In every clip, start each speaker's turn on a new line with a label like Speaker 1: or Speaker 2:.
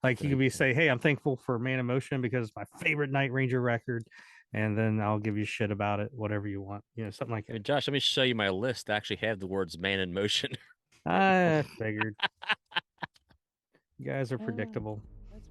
Speaker 1: Like you could say, "Hey, I'm thankful for Man in Motion because it's my favorite Night Ranger record," and then I'll give you shit about it, whatever you want, something like
Speaker 2: I
Speaker 1: that.
Speaker 2: mean, Josh, let me show you my list. I actually have the words "man in motion."
Speaker 1: I figured you guys are
Speaker 2: Ah,
Speaker 1: predictable.
Speaker 2: that's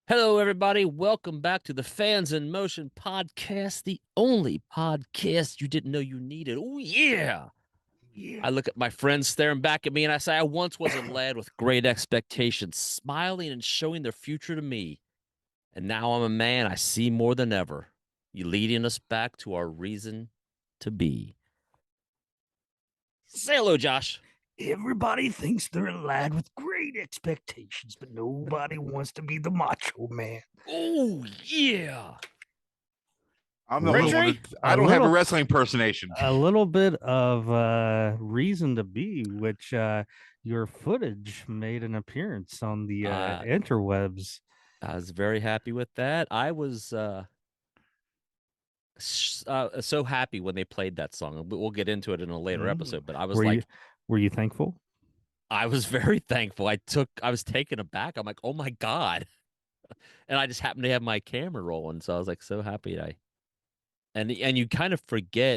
Speaker 2: Hello, everybody. Welcome back to the Fans in Motion podcast, the only podcast you didn't know you needed. Oh, yeah.
Speaker 1: Yeah.
Speaker 2: I look at my friends staring back at me and I say, I once was a lad with great expectations, smiling and showing their future to me. And now I'm a man I see more than ever. You leading us back to our reason to be. Say hello, Josh.
Speaker 1: Everybody thinks they're a lad with great expectations, but nobody wants to be the macho man.
Speaker 2: Oh, yeah.
Speaker 3: I'm the only one
Speaker 2: Gregory?
Speaker 3: that
Speaker 1: A
Speaker 3: I don't have a
Speaker 1: little,
Speaker 3: wrestling impersonation.
Speaker 1: a little bit of reason to be, which your footage made an appearance on the
Speaker 2: Uh,
Speaker 1: interwebs.
Speaker 2: I was very happy with that. I was so happy when they played that song. We'll get into it in a later
Speaker 1: Mm.
Speaker 2: episode, but I was
Speaker 1: Were you
Speaker 2: like,
Speaker 1: were you thankful?
Speaker 2: I was very thankful. I was taken aback. I'm like, oh my God. And I just happened to have my camera rolling. So I was like, so happy and you kind of forget,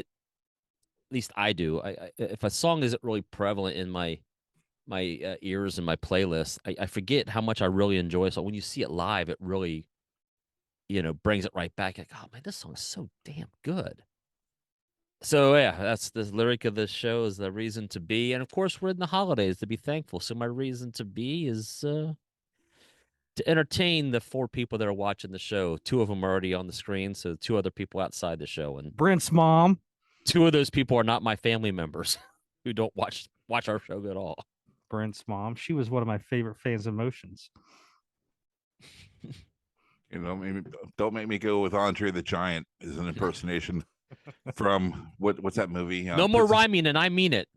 Speaker 2: at least I do. If a song isn't really prevalent in my ears and my playlist, I forget how much I really enjoy. So when you see it live, it really, brings it right back. Like, oh man, this song is so damn good. So yeah, that's the lyric of the show is the reason to be, and of course we're in the holidays to be thankful. So my reason to be is to entertain the four people that are watching the show. Two of them are already on the screen, so two other people outside the show, and
Speaker 1: Brent's mom.
Speaker 2: two of those people are not my family members who don't watch our show at all.
Speaker 1: Brent's mom. She was one of my favorite fans of Motions.
Speaker 3: Maybe don't make me go with Andre the Giant as an impersonation from what's that movie?
Speaker 2: No more rhyming, and I mean it.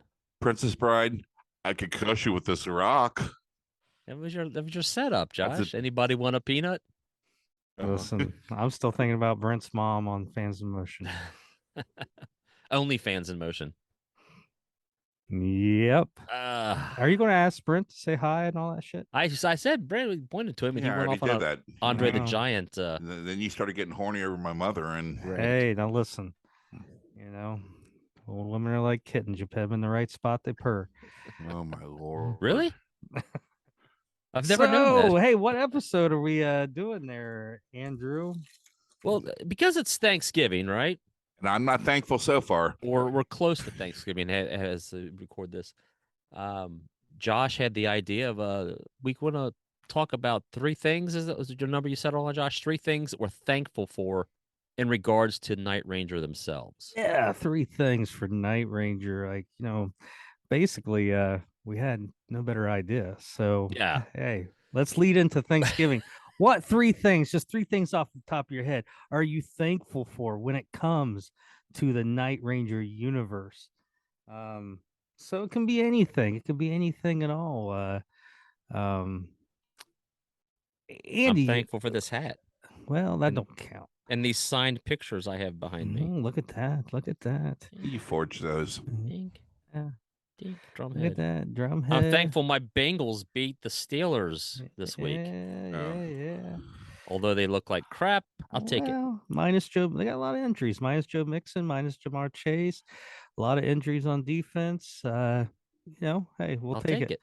Speaker 3: Princess Bride. I could crush you with this rock.
Speaker 2: That was your setup,
Speaker 3: That's
Speaker 2: Josh.
Speaker 3: it.
Speaker 2: Anybody want a peanut?
Speaker 1: Listen, I'm still thinking about Brent's mom on Fans of Motion.
Speaker 2: Only fans in motion.
Speaker 1: Yep. Are you going to ask Brent to say hi and all that shit?
Speaker 2: I said Brent pointed to him and
Speaker 3: Yeah,
Speaker 2: he
Speaker 3: I
Speaker 2: went
Speaker 3: already
Speaker 2: off on
Speaker 3: did
Speaker 2: a
Speaker 3: that.
Speaker 2: Andre the
Speaker 1: Oh.
Speaker 2: Giant.
Speaker 3: Then you started getting horny over my mother, and
Speaker 1: Hey, now listen. Old women are like kittens. You put them in the right spot, they purr.
Speaker 3: oh my lord,
Speaker 2: Really? I've never known
Speaker 1: So,
Speaker 2: that.
Speaker 1: hey, what episode are we doing there, Andrew?
Speaker 2: Well, because it's Thanksgiving, right?
Speaker 3: And I'm not thankful so far.
Speaker 2: Or we're close to Thanksgiving as record this. Josh had the idea of we want to talk about three things. Was it your number you said on, Josh? Three things that we're thankful for in regards to Night Ranger themselves.
Speaker 1: Yeah, three things for Night Ranger. Basically, we had no better idea. So,
Speaker 2: Yeah.
Speaker 1: hey, let's lead into Thanksgiving. What three things, just three things off the top of your head, are you thankful for when it comes to the Night Ranger universe? So it can be anything. It could be anything at all. Um,
Speaker 2: I'm
Speaker 1: Andy,
Speaker 2: thankful for this hat
Speaker 1: well, that
Speaker 2: and
Speaker 1: don't count.
Speaker 2: and these signed pictures I have behind me.
Speaker 1: Look at that. Look at that.
Speaker 3: You forged those.
Speaker 2: Dink,
Speaker 1: Yeah,
Speaker 2: dink,
Speaker 1: look at
Speaker 2: drumhead.
Speaker 1: that. Drumhead.
Speaker 2: I'm thankful my Bengals beat the Steelers this week.
Speaker 1: Yeah.
Speaker 2: Although they look like crap, I'll take it.
Speaker 1: Well, minus Joe, they got a lot of injuries. Minus Joe Mixon, minus Jamar Chase, a lot of injuries on defense. Hey, we'll
Speaker 2: I'll
Speaker 1: take
Speaker 2: take
Speaker 1: it.
Speaker 2: it.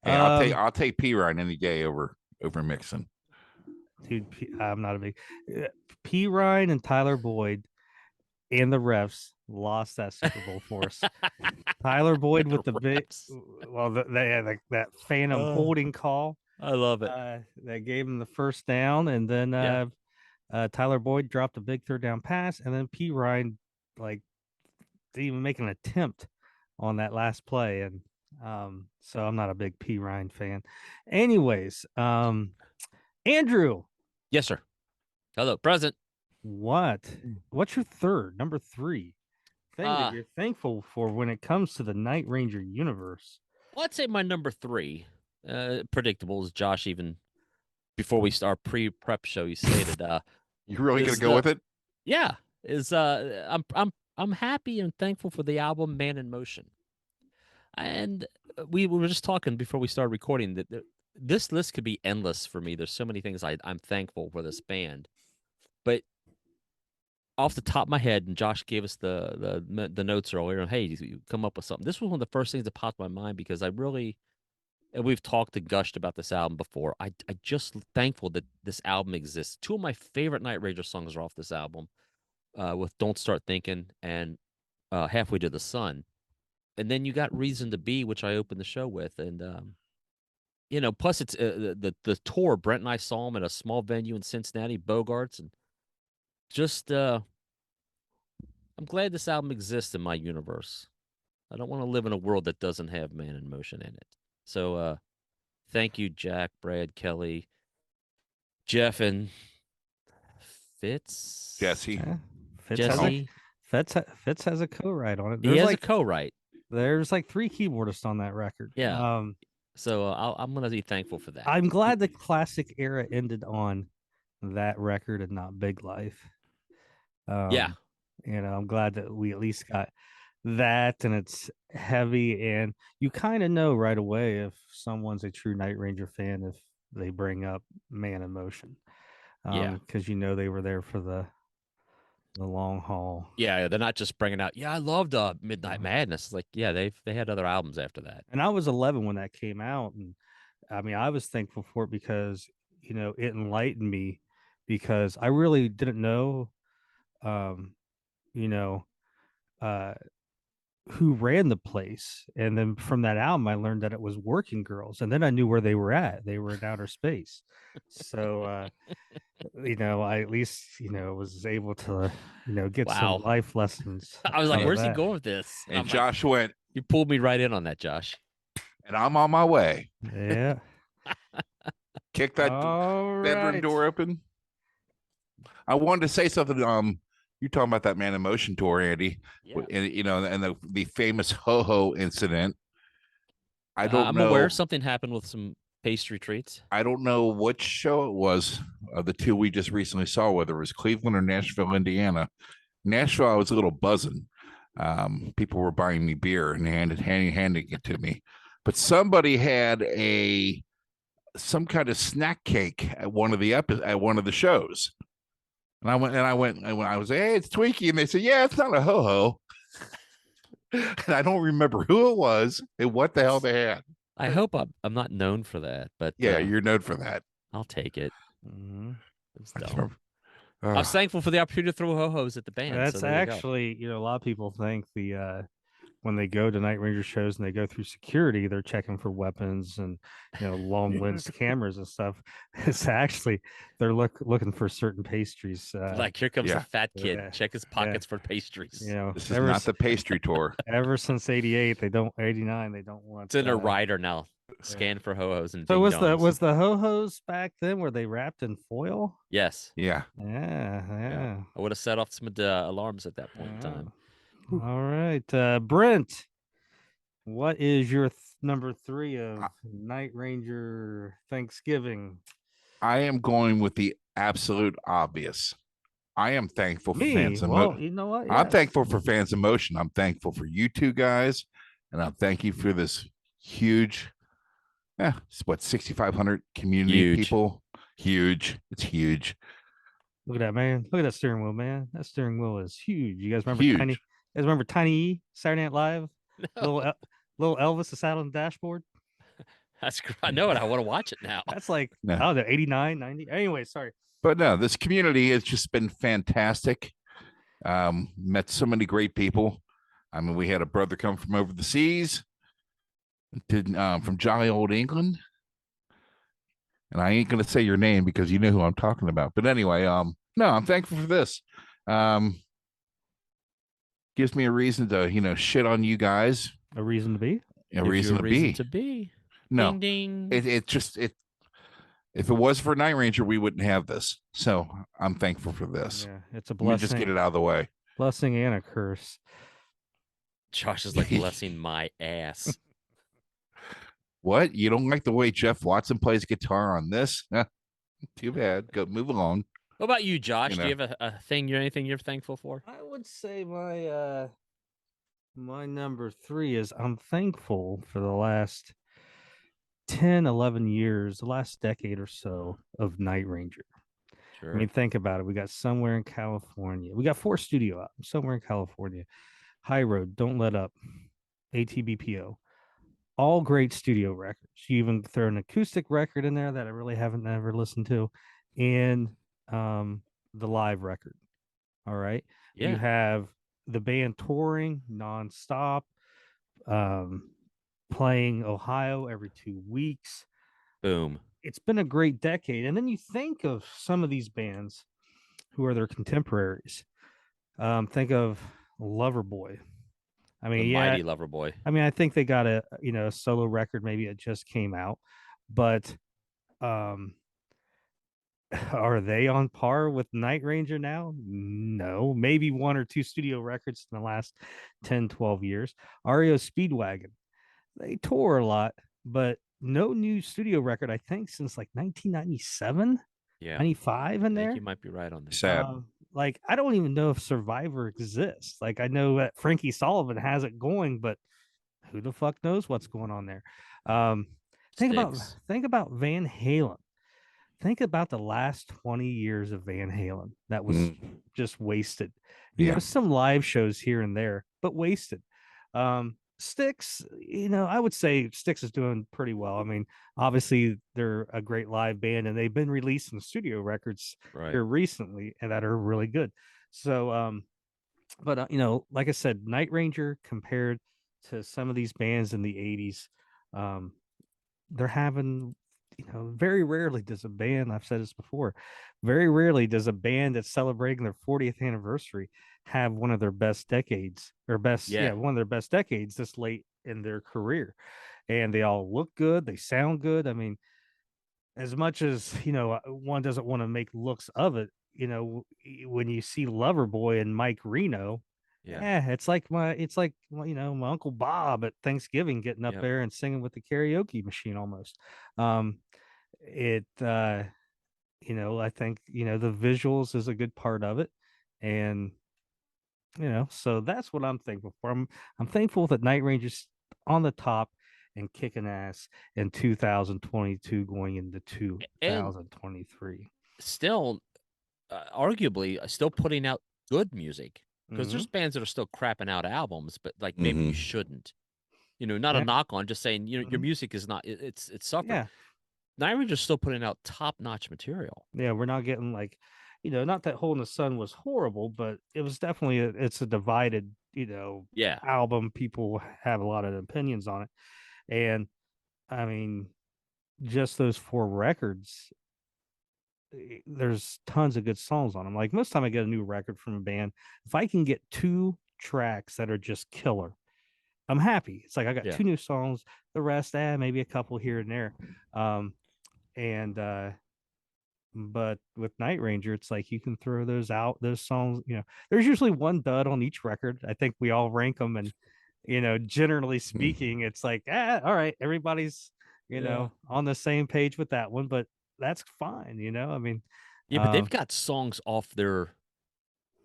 Speaker 3: Hey, I'll take P Ryan any day over Mixon.
Speaker 1: Dude. I'm not a big P. Ryan and Tyler Boyd and the refs lost that Super Bowl for us. Tyler Boyd with the big, well, that phantom holding call.
Speaker 2: I love it.
Speaker 1: That gave him the first down, and then Tyler Boyd dropped a big third down pass, and then P. Ryan didn't even make an attempt on that last play, and so I'm not a big P. Ryan fan. Anyways, Andrew.
Speaker 2: Yes, sir. Hello, present.
Speaker 1: What's your third, number three thing that you're thankful for when it comes to the Night Ranger universe?
Speaker 2: Well, I'd say my number 3, predictable, as Josh even before we start pre-prep show, you stated.
Speaker 3: You really gonna
Speaker 2: is
Speaker 3: go
Speaker 2: the-
Speaker 3: with it?
Speaker 2: Yeah, is I'm happy and thankful for the album Man in Motion. And we were just talking before we started recording that this list could be endless for me. There's so many things I'm thankful for this band, but off the top of my head, and Josh gave us the notes earlier, and hey, you come up with something. This was one of the first things that popped in my mind because I really, and we've talked to gushed about this album before. I just thankful that this album exists. 2 of my favorite Night Ranger songs are off this album, with "Don't Start Thinking" and "Halfway to the Sun." And then you got "Reason to Be," which I opened the show with, and plus it's the tour. Brent and I saw him at a small venue in Cincinnati, Bogarts, and just I'm glad this album exists in my universe. I don't want to live in a world that doesn't have Man in Motion in it. So thank you, Jack, Brad, Kelly, Jeff, and Fitz.
Speaker 3: Jesse.
Speaker 1: Yeah.
Speaker 2: Jesse.
Speaker 1: Fitz has a co-write on it.
Speaker 2: He has a co-write.
Speaker 1: There's like 3 keyboardists on that record.
Speaker 2: Yeah. So I'm gonna be thankful for that.
Speaker 1: I'm glad the classic era ended on that record and not Big Life.
Speaker 2: Yeah.
Speaker 1: I'm glad that we at least got that, and it's heavy, and you kind of know right away if someone's a true Night Ranger fan if they bring up Man in Motion.
Speaker 2: Yeah.
Speaker 1: Because they were there for the long haul.
Speaker 2: Yeah, they're not just bringing out. Yeah, I loved Midnight Madness. It's like, yeah, they had other albums after that.
Speaker 1: And I was 11 when that came out, and I mean, I was thankful for it because it enlightened me, because I really didn't know, you know, uh, who ran the place, and then from that album, I learned that it was Working Girls, and then I knew where they were at. They were in outer space, so. I at least, was able to, get
Speaker 2: Wow.
Speaker 1: some life lessons.
Speaker 2: I was like,
Speaker 1: out of
Speaker 2: where's he
Speaker 1: that.
Speaker 2: going with this?
Speaker 3: And
Speaker 2: I'm
Speaker 3: Josh
Speaker 2: like,
Speaker 3: went,
Speaker 2: you pulled me right in on that, Josh.
Speaker 3: and I'm on my way.
Speaker 1: Yeah.
Speaker 3: Kick that
Speaker 1: All
Speaker 3: bedroom
Speaker 1: right.
Speaker 3: door open. I wanted to say something. You're talking about that Man in Motion tour, Andy,
Speaker 2: Yeah.
Speaker 3: and the famous ho-ho incident. I don't know.
Speaker 2: I'm aware something happened with some pastry treats.
Speaker 3: I don't know which show it was of the 2 we just recently saw, whether it was Cleveland or Nashville, Indiana. Nashville, I was a little buzzing. People were buying me beer and handing it to me, but somebody had some kind of snack cake at one of the shows, and I was like, hey, it's Twinkie, and they said, yeah, it's not a ho ho. And I don't remember who it was and what the hell they had.
Speaker 2: I hope I'm not known for that, but
Speaker 3: yeah, you're known for that.
Speaker 2: I'll take it.
Speaker 1: Mm-hmm.
Speaker 2: It's dumb. I was thankful for the opportunity to throw ho-hos at the band.
Speaker 1: That's
Speaker 2: so
Speaker 1: actually, a lot of people think when they go to Night Ranger shows and they go through security, they're checking for weapons and long lens cameras and stuff. It's actually they're looking for certain pastries.
Speaker 2: Like, here comes
Speaker 3: yeah.
Speaker 2: the fat kid.
Speaker 1: Yeah.
Speaker 2: Check his pockets for pastries.
Speaker 3: This is not the pastry tour.
Speaker 1: Ever since 88, 89, they don't want.
Speaker 2: It's in a rider now. Scan for ho-hos and
Speaker 1: So
Speaker 2: ding-dongs.
Speaker 1: was the ho-hos back then? Were they wrapped in foil?
Speaker 2: Yes.
Speaker 3: Yeah.
Speaker 1: Yeah.
Speaker 2: I would have set off some alarms at that point in time.
Speaker 1: All right, Brent, what is your number 3 of Night Ranger Thanksgiving?
Speaker 3: I am going with the absolute obvious. I am thankful for fans.
Speaker 1: You know what?
Speaker 3: I'm thankful for Fans in Motion. I'm thankful for you 2 guys, and I'm thank you for this huge, 6,500 community people. Huge. It's huge.
Speaker 1: Look at that, man. Look at that steering wheel, man. That steering wheel is huge. You guys remember
Speaker 3: Huge.
Speaker 1: Tiny? You guys remember Tiny E, Saturday Night Live?
Speaker 2: No.
Speaker 1: Little Elvis that sat on the dashboard.
Speaker 2: That's I know it. I want to watch it now.
Speaker 1: That's like, I don't know, 89, 90. Anyway, sorry.
Speaker 3: But no, this community has just been fantastic. Met so many great people. I mean, we had a brother come from over the seas, from jolly old England. And I ain't going to say your name because you know who I'm talking about. But anyway, no, I'm thankful for this. Gives me a reason to, shit on you guys.
Speaker 1: A reason to be?
Speaker 3: A reason to be. No,
Speaker 2: ding, ding.
Speaker 3: If it was for Night Ranger, we wouldn't have this. So I'm thankful for this.
Speaker 1: Yeah, it's a
Speaker 3: Let me
Speaker 1: blessing.
Speaker 3: just get it out of the way.
Speaker 1: Blessing and a curse.
Speaker 2: Josh is like blessing my ass.
Speaker 3: What? You don't like the way Jeff Watson plays guitar on this? Too bad. Go move along.
Speaker 2: What about you, Josh?
Speaker 3: You
Speaker 2: Do you
Speaker 3: know.
Speaker 2: have anything you're thankful for?
Speaker 1: I would say my number 3 is I'm thankful for the last 10, 11 years, the last decade or so of Night Ranger.
Speaker 2: Sure.
Speaker 1: I mean, think about it. We got Somewhere in California. We got 4 studio albums, Somewhere in California, High Road, Don't Let Up, ATBPO. All great studio records. You even throw an acoustic record in there that I really haven't ever listened to, and the live record. All right. You
Speaker 2: Yeah.
Speaker 1: have the band touring nonstop, um, playing Ohio every 2 weeks.
Speaker 2: Boom.
Speaker 1: It's been a great decade. And then you think of some of these bands who are their contemporaries. Think of Loverboy. I
Speaker 2: The
Speaker 1: mean, yeah,
Speaker 2: mighty Loverboy.
Speaker 1: I mean, I think they got a solo record. Maybe it just came out, but um, are they on par with Night Ranger now? No, maybe 1 or 2 studio records in the last 10, 12 years. REO Speedwagon, they tour a lot, but no new studio record, I think, since like 1997,
Speaker 2: Yeah.
Speaker 1: 95 in
Speaker 2: I think
Speaker 1: there.
Speaker 2: you might be right on that.
Speaker 3: Sad.
Speaker 1: Like, I don't even know if Survivor exists. Like, I know that Frankie Sullivan has it going, but who the fuck knows what's going on there? Um, think about
Speaker 2: Sticks.
Speaker 1: think about Van Halen. Think about the last 20 years of Van Halen that was just wasted.
Speaker 3: Yeah.
Speaker 1: Some live shows here and there, but wasted. Styx, I would say Styx is doing pretty well. I mean, obviously they're a great live band and they've been releasing studio records
Speaker 2: Right.
Speaker 1: here recently and that are really good. So, but like I said, Night Ranger compared to some of these bands in the 80s, they're having, very rarely does a band, I've said this before, very rarely does a band that's celebrating their 40th anniversary have one of their best decades or one of their best decades this late in their career. And they all look good, they sound good. I mean, as much as, one doesn't want to make looks of it, when you see Loverboy and Mike Reno,
Speaker 2: Yeah.
Speaker 1: it's like my Uncle Bob at Thanksgiving getting up
Speaker 2: Yep.
Speaker 1: there and singing with the karaoke machine almost. It I think, the visuals is a good part of it. And so that's what I'm thankful for. I'm thankful that Night Ranger's on the top and kicking ass in 2022 going into
Speaker 2: And
Speaker 1: 2023.
Speaker 2: still, arguably, still putting out good music because there's
Speaker 1: Mhm.
Speaker 2: bands that are still crapping out albums, but like maybe you shouldn't. Not a
Speaker 1: Yeah.
Speaker 2: knock on, just saying, your
Speaker 1: Mhm.
Speaker 2: music is not. It's suffered.
Speaker 1: Yeah.
Speaker 2: Night Ranger's still putting out top notch material.
Speaker 1: Yeah, we're not getting like, not that Hole in the Sun was horrible, but it was definitely it's a divided,
Speaker 2: Yeah.
Speaker 1: album. People have a lot of opinions on it. And I mean, just those 4 records, there's tons of good songs on them. Like most time I get a new record from a band, if I can get 2 tracks that are just killer, I'm happy. It's like I got
Speaker 2: Yeah.
Speaker 1: 2 new songs, the rest, maybe a couple here and there. And But with Night Ranger, it's like you can throw those out, those songs, there's usually one dud on each record. I think we all rank them. And, generally speaking, it's like, all right, everybody's,
Speaker 2: Yeah.
Speaker 1: on the same page with that one, but that's fine. I mean,
Speaker 2: Yeah, but they've got songs off their.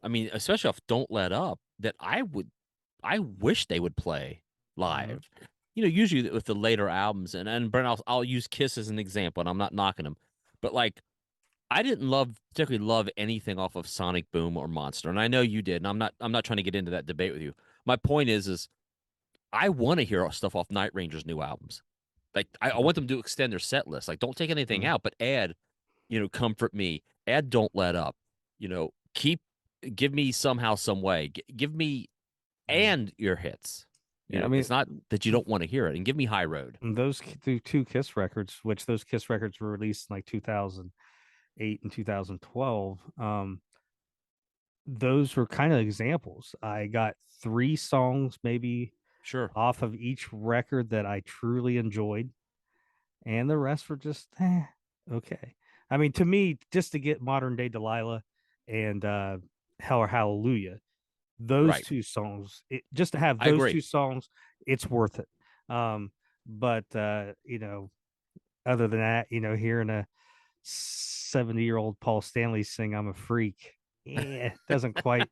Speaker 2: I mean, especially off "Don't Let Up" that I wish they would play live. Usually with the later albums, and Brent, I'll use Kiss as an example, and I'm not knocking them, but like I didn't particularly love anything off of Sonic Boom or Monster, and I know you did, and I'm not trying to get into that debate with you. My point is I want to hear stuff off Night Ranger's new albums. Like I want them to extend their set list. Like don't take anything out, but add, Comfort Me, add Don't Let Up, give me Somehow Some Way, give me and your hits.
Speaker 1: yeah, I mean,
Speaker 2: It's not that you don't want to hear it, and give me High Road.
Speaker 1: those 2 Kiss records, which those Kiss records were released in like 2008 and 2012. Those were kind of examples. I got 3 songs maybe
Speaker 2: Sure.
Speaker 1: off of each record that I truly enjoyed, and the rest were just okay. I mean, to me, just to get Modern Day Delilah and Hell or Hallelujah, those
Speaker 2: Right.
Speaker 1: 2 songs, just to have
Speaker 2: I
Speaker 1: those
Speaker 2: agree.
Speaker 1: 2 songs, it's worth it. but other than that, hearing a 70-year-old Paul Stanley sing "I'm a Freak," doesn't quite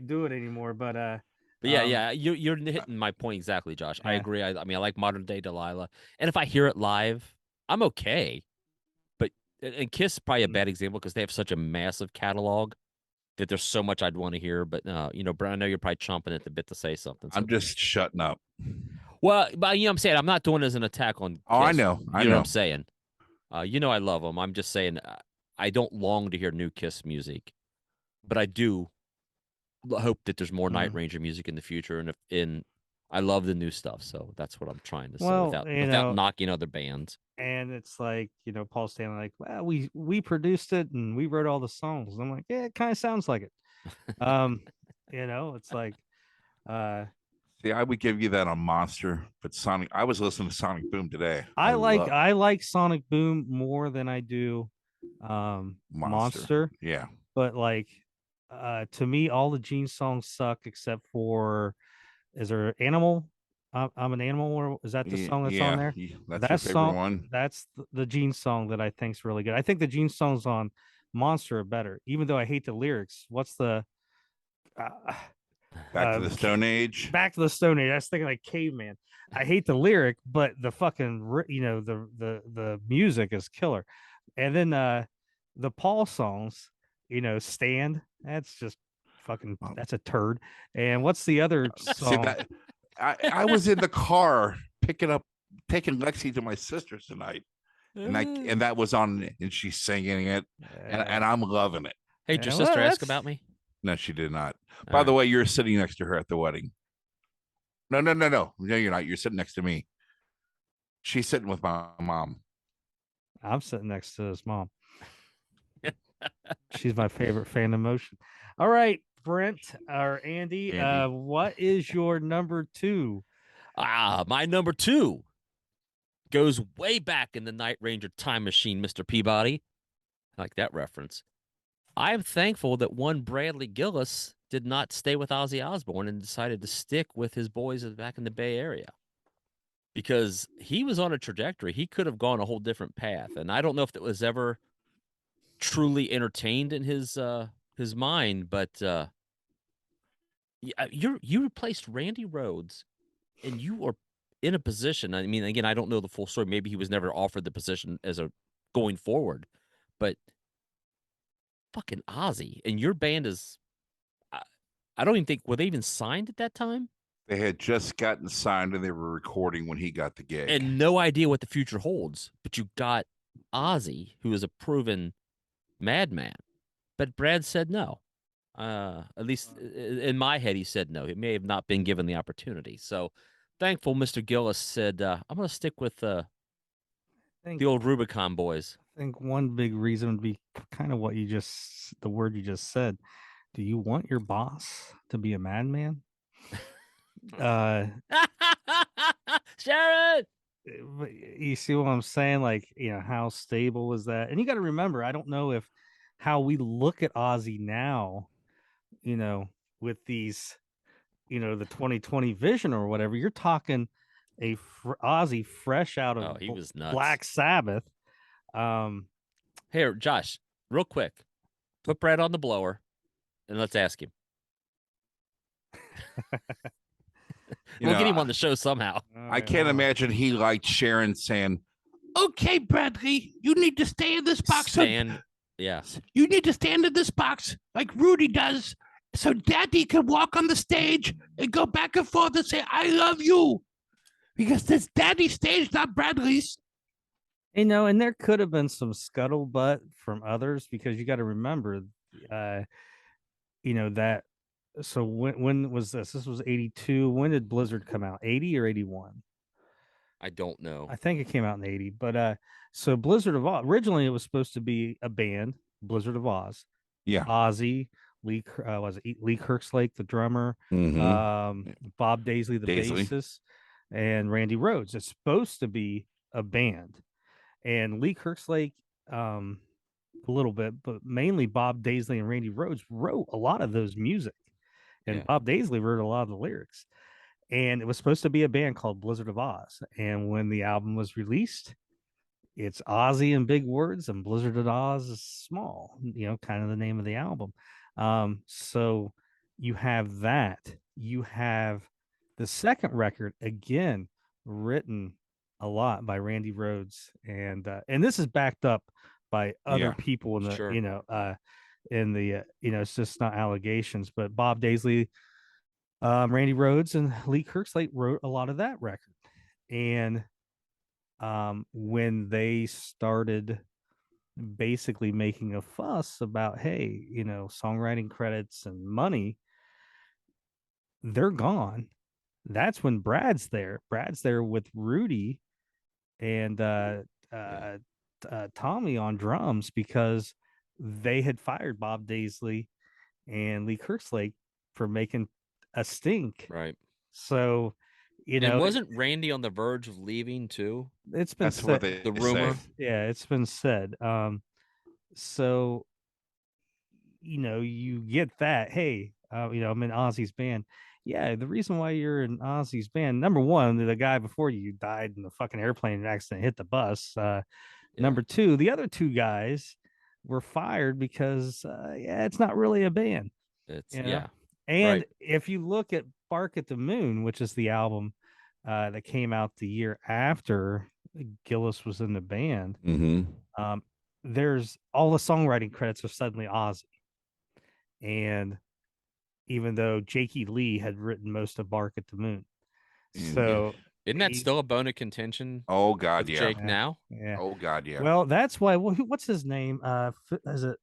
Speaker 1: do it anymore. But
Speaker 2: But yeah, you're hitting my point exactly, Josh. I agree. I mean, I like modern day Delilah, and if I hear it live, I'm okay. But and Kiss is probably a bad example because they have such a massive catalog that there's so much I'd want to hear. But Brent, I know you're probably chomping at the bit to say something. So.
Speaker 3: I'm just shutting up.
Speaker 2: Well, but what I'm saying, I'm not doing it as an attack on Kiss.
Speaker 3: Oh, I know.
Speaker 2: You know what I'm saying? I love them. I'm just saying, I don't long to hear new Kiss music, but I do hope that there's more Night Ranger music in the future. And I love the new stuff. So that's what I'm trying to say without knocking other bands.
Speaker 1: And it's like, Paul Stanley, like, well, we produced it and we wrote all the songs. And I'm like, yeah, it kind of sounds like it. It's like,
Speaker 3: see, I would give you that on Monster, but Sonic. I was listening to Sonic Boom today.
Speaker 1: I like Sonic Boom more than I do Monster.
Speaker 3: Yeah,
Speaker 1: but like, to me, all the Gene songs suck except for, is there Animal? I'm an Animal, or is that the song that's on there?
Speaker 3: That's your favorite one.
Speaker 1: That's the Gene song that I think's really good. I think the Gene songs on Monster are better, even though I hate the lyrics. What's the
Speaker 3: Back to the Stone Age?
Speaker 1: Back to the Stone Age. I was thinking like Caveman. I hate the lyric, but the fucking the music is killer. And then the Paul songs, Stand. That's just fucking. That's a turd. And what's the other song?
Speaker 3: See, I was in the car taking Lexi to my sister's tonight, and that was on, and she's singing it, and I'm loving it.
Speaker 2: Hey, did your sister ask about me?
Speaker 3: No, she did not. By the way, you're sitting next to her at the wedding. No, you're not. You're sitting next to me. She's sitting with my mom.
Speaker 1: I'm sitting next to his mom. She's my favorite fan of motion. All right, Brent or Andy. What is your number 2?
Speaker 2: My number 2 goes way back in the Night Ranger time machine, Mr. Peabody. I like that reference. I'm thankful that one Bradley Gillis did not stay with Ozzy Osbourne and decided to stick with his boys back in the Bay Area, because he was on a trajectory. He could have gone a whole different path, and I don't know if it was ever truly entertained in his mind. But you replaced Randy Rhoads, and you are in a position. I mean, again, I don't know the full story. Maybe he was never offered the position as a going forward, but fucking Ozzy and your band is. I don't even think, were they even signed at that time?
Speaker 3: They had just gotten signed and they were recording when he got the gig.
Speaker 2: And no idea what the future holds. But you got Ozzy, who is a proven madman. But Brad said no. At least in my head, he said no. He may have not been given the opportunity. So thankful Mr. Gillis said, I'm going to stick with the old Rubicon boys.
Speaker 1: I think one big reason would be kind of the word you just said. Do you want your boss to be a madman?
Speaker 2: Sharon,
Speaker 1: you see what I'm saying? Like, how stable is that? And you got to remember, I don't know if how we look at Ozzy now, with these, the 2020 vision or whatever. You're talking Ozzy fresh out of
Speaker 2: he was nuts.
Speaker 1: Black Sabbath.
Speaker 2: Here, Josh, real quick, put Brad on the blower and let's ask him. We'll get him on the show somehow.
Speaker 3: I can't imagine he liked Sharon saying, "Okay, Bradley, you need to stay in this box.
Speaker 2: Yeah.
Speaker 3: You need to stand in this box like Rudy does, so Daddy can walk on the stage and go back and forth and say, 'I love you,' because this Daddy's stage, not Bradley's."
Speaker 1: And there could have been some scuttlebutt from others, because you got to remember, that. So when was this? This was 82. When did Blizzard come out? 80 or 81?
Speaker 2: I don't know.
Speaker 1: I think it came out in 80. But so Blizzard of Oz, originally it was supposed to be a band, Blizzard of Oz.
Speaker 3: Yeah.
Speaker 1: Ozzy, Lee Kirkslake, the drummer, Bob Daisley, the bassist, and Randy Rhoads. It's supposed to be a band. And Lee Kirkslake, a little bit, but mainly Bob Daisley and Randy Rhoads wrote a lot of those music. And Bob Daisley wrote a lot of the lyrics. and it was supposed to be a band called Blizzard of Oz. And when the album was released, it's Ozzy in big words and Blizzard of Oz is small, kind of the name of the album. So you have that. You have the second record, again, written a lot by Randy Rhoads, and this is backed up by other people in the
Speaker 2: sure.
Speaker 1: it's just not allegations, but Bob Daisley, Randy Rhoads, and Lee Kirkslake wrote a lot of that record. And when they started basically making a fuss about, hey, songwriting credits and money, they're gone. That's when Brad's there. Brad's there with Rudy and Tommy on drums, because they had fired Bob Daisley and Lee Kirkslake for making a stink.
Speaker 2: Right.
Speaker 1: So,
Speaker 2: and wasn't Randy on the verge of leaving too?
Speaker 1: It's been
Speaker 3: That's
Speaker 1: said,
Speaker 3: what the
Speaker 2: rumor.
Speaker 3: say.
Speaker 1: Yeah, it's been said. So, you get that. Hey, I'm in Ozzy's band. Yeah, the reason why you're in Ozzy's band, number one, the guy before you died in the fucking airplane accident, hit the bus. Number two, the other two guys were fired because, it's not really a band.
Speaker 2: It's
Speaker 1: And
Speaker 2: right.
Speaker 1: if you look at Bark at the Moon, which is the album that came out the year after Gillis was in the band, there's all the songwriting credits are suddenly Ozzy. And even though Jakey Lee had written most of Bark at the Moon. So
Speaker 2: isn't that still a bone of contention?
Speaker 3: Oh God, yeah.
Speaker 2: Jake now?
Speaker 1: Yeah.
Speaker 3: Oh God, yeah.
Speaker 1: Well, that's why. What's his name? Is it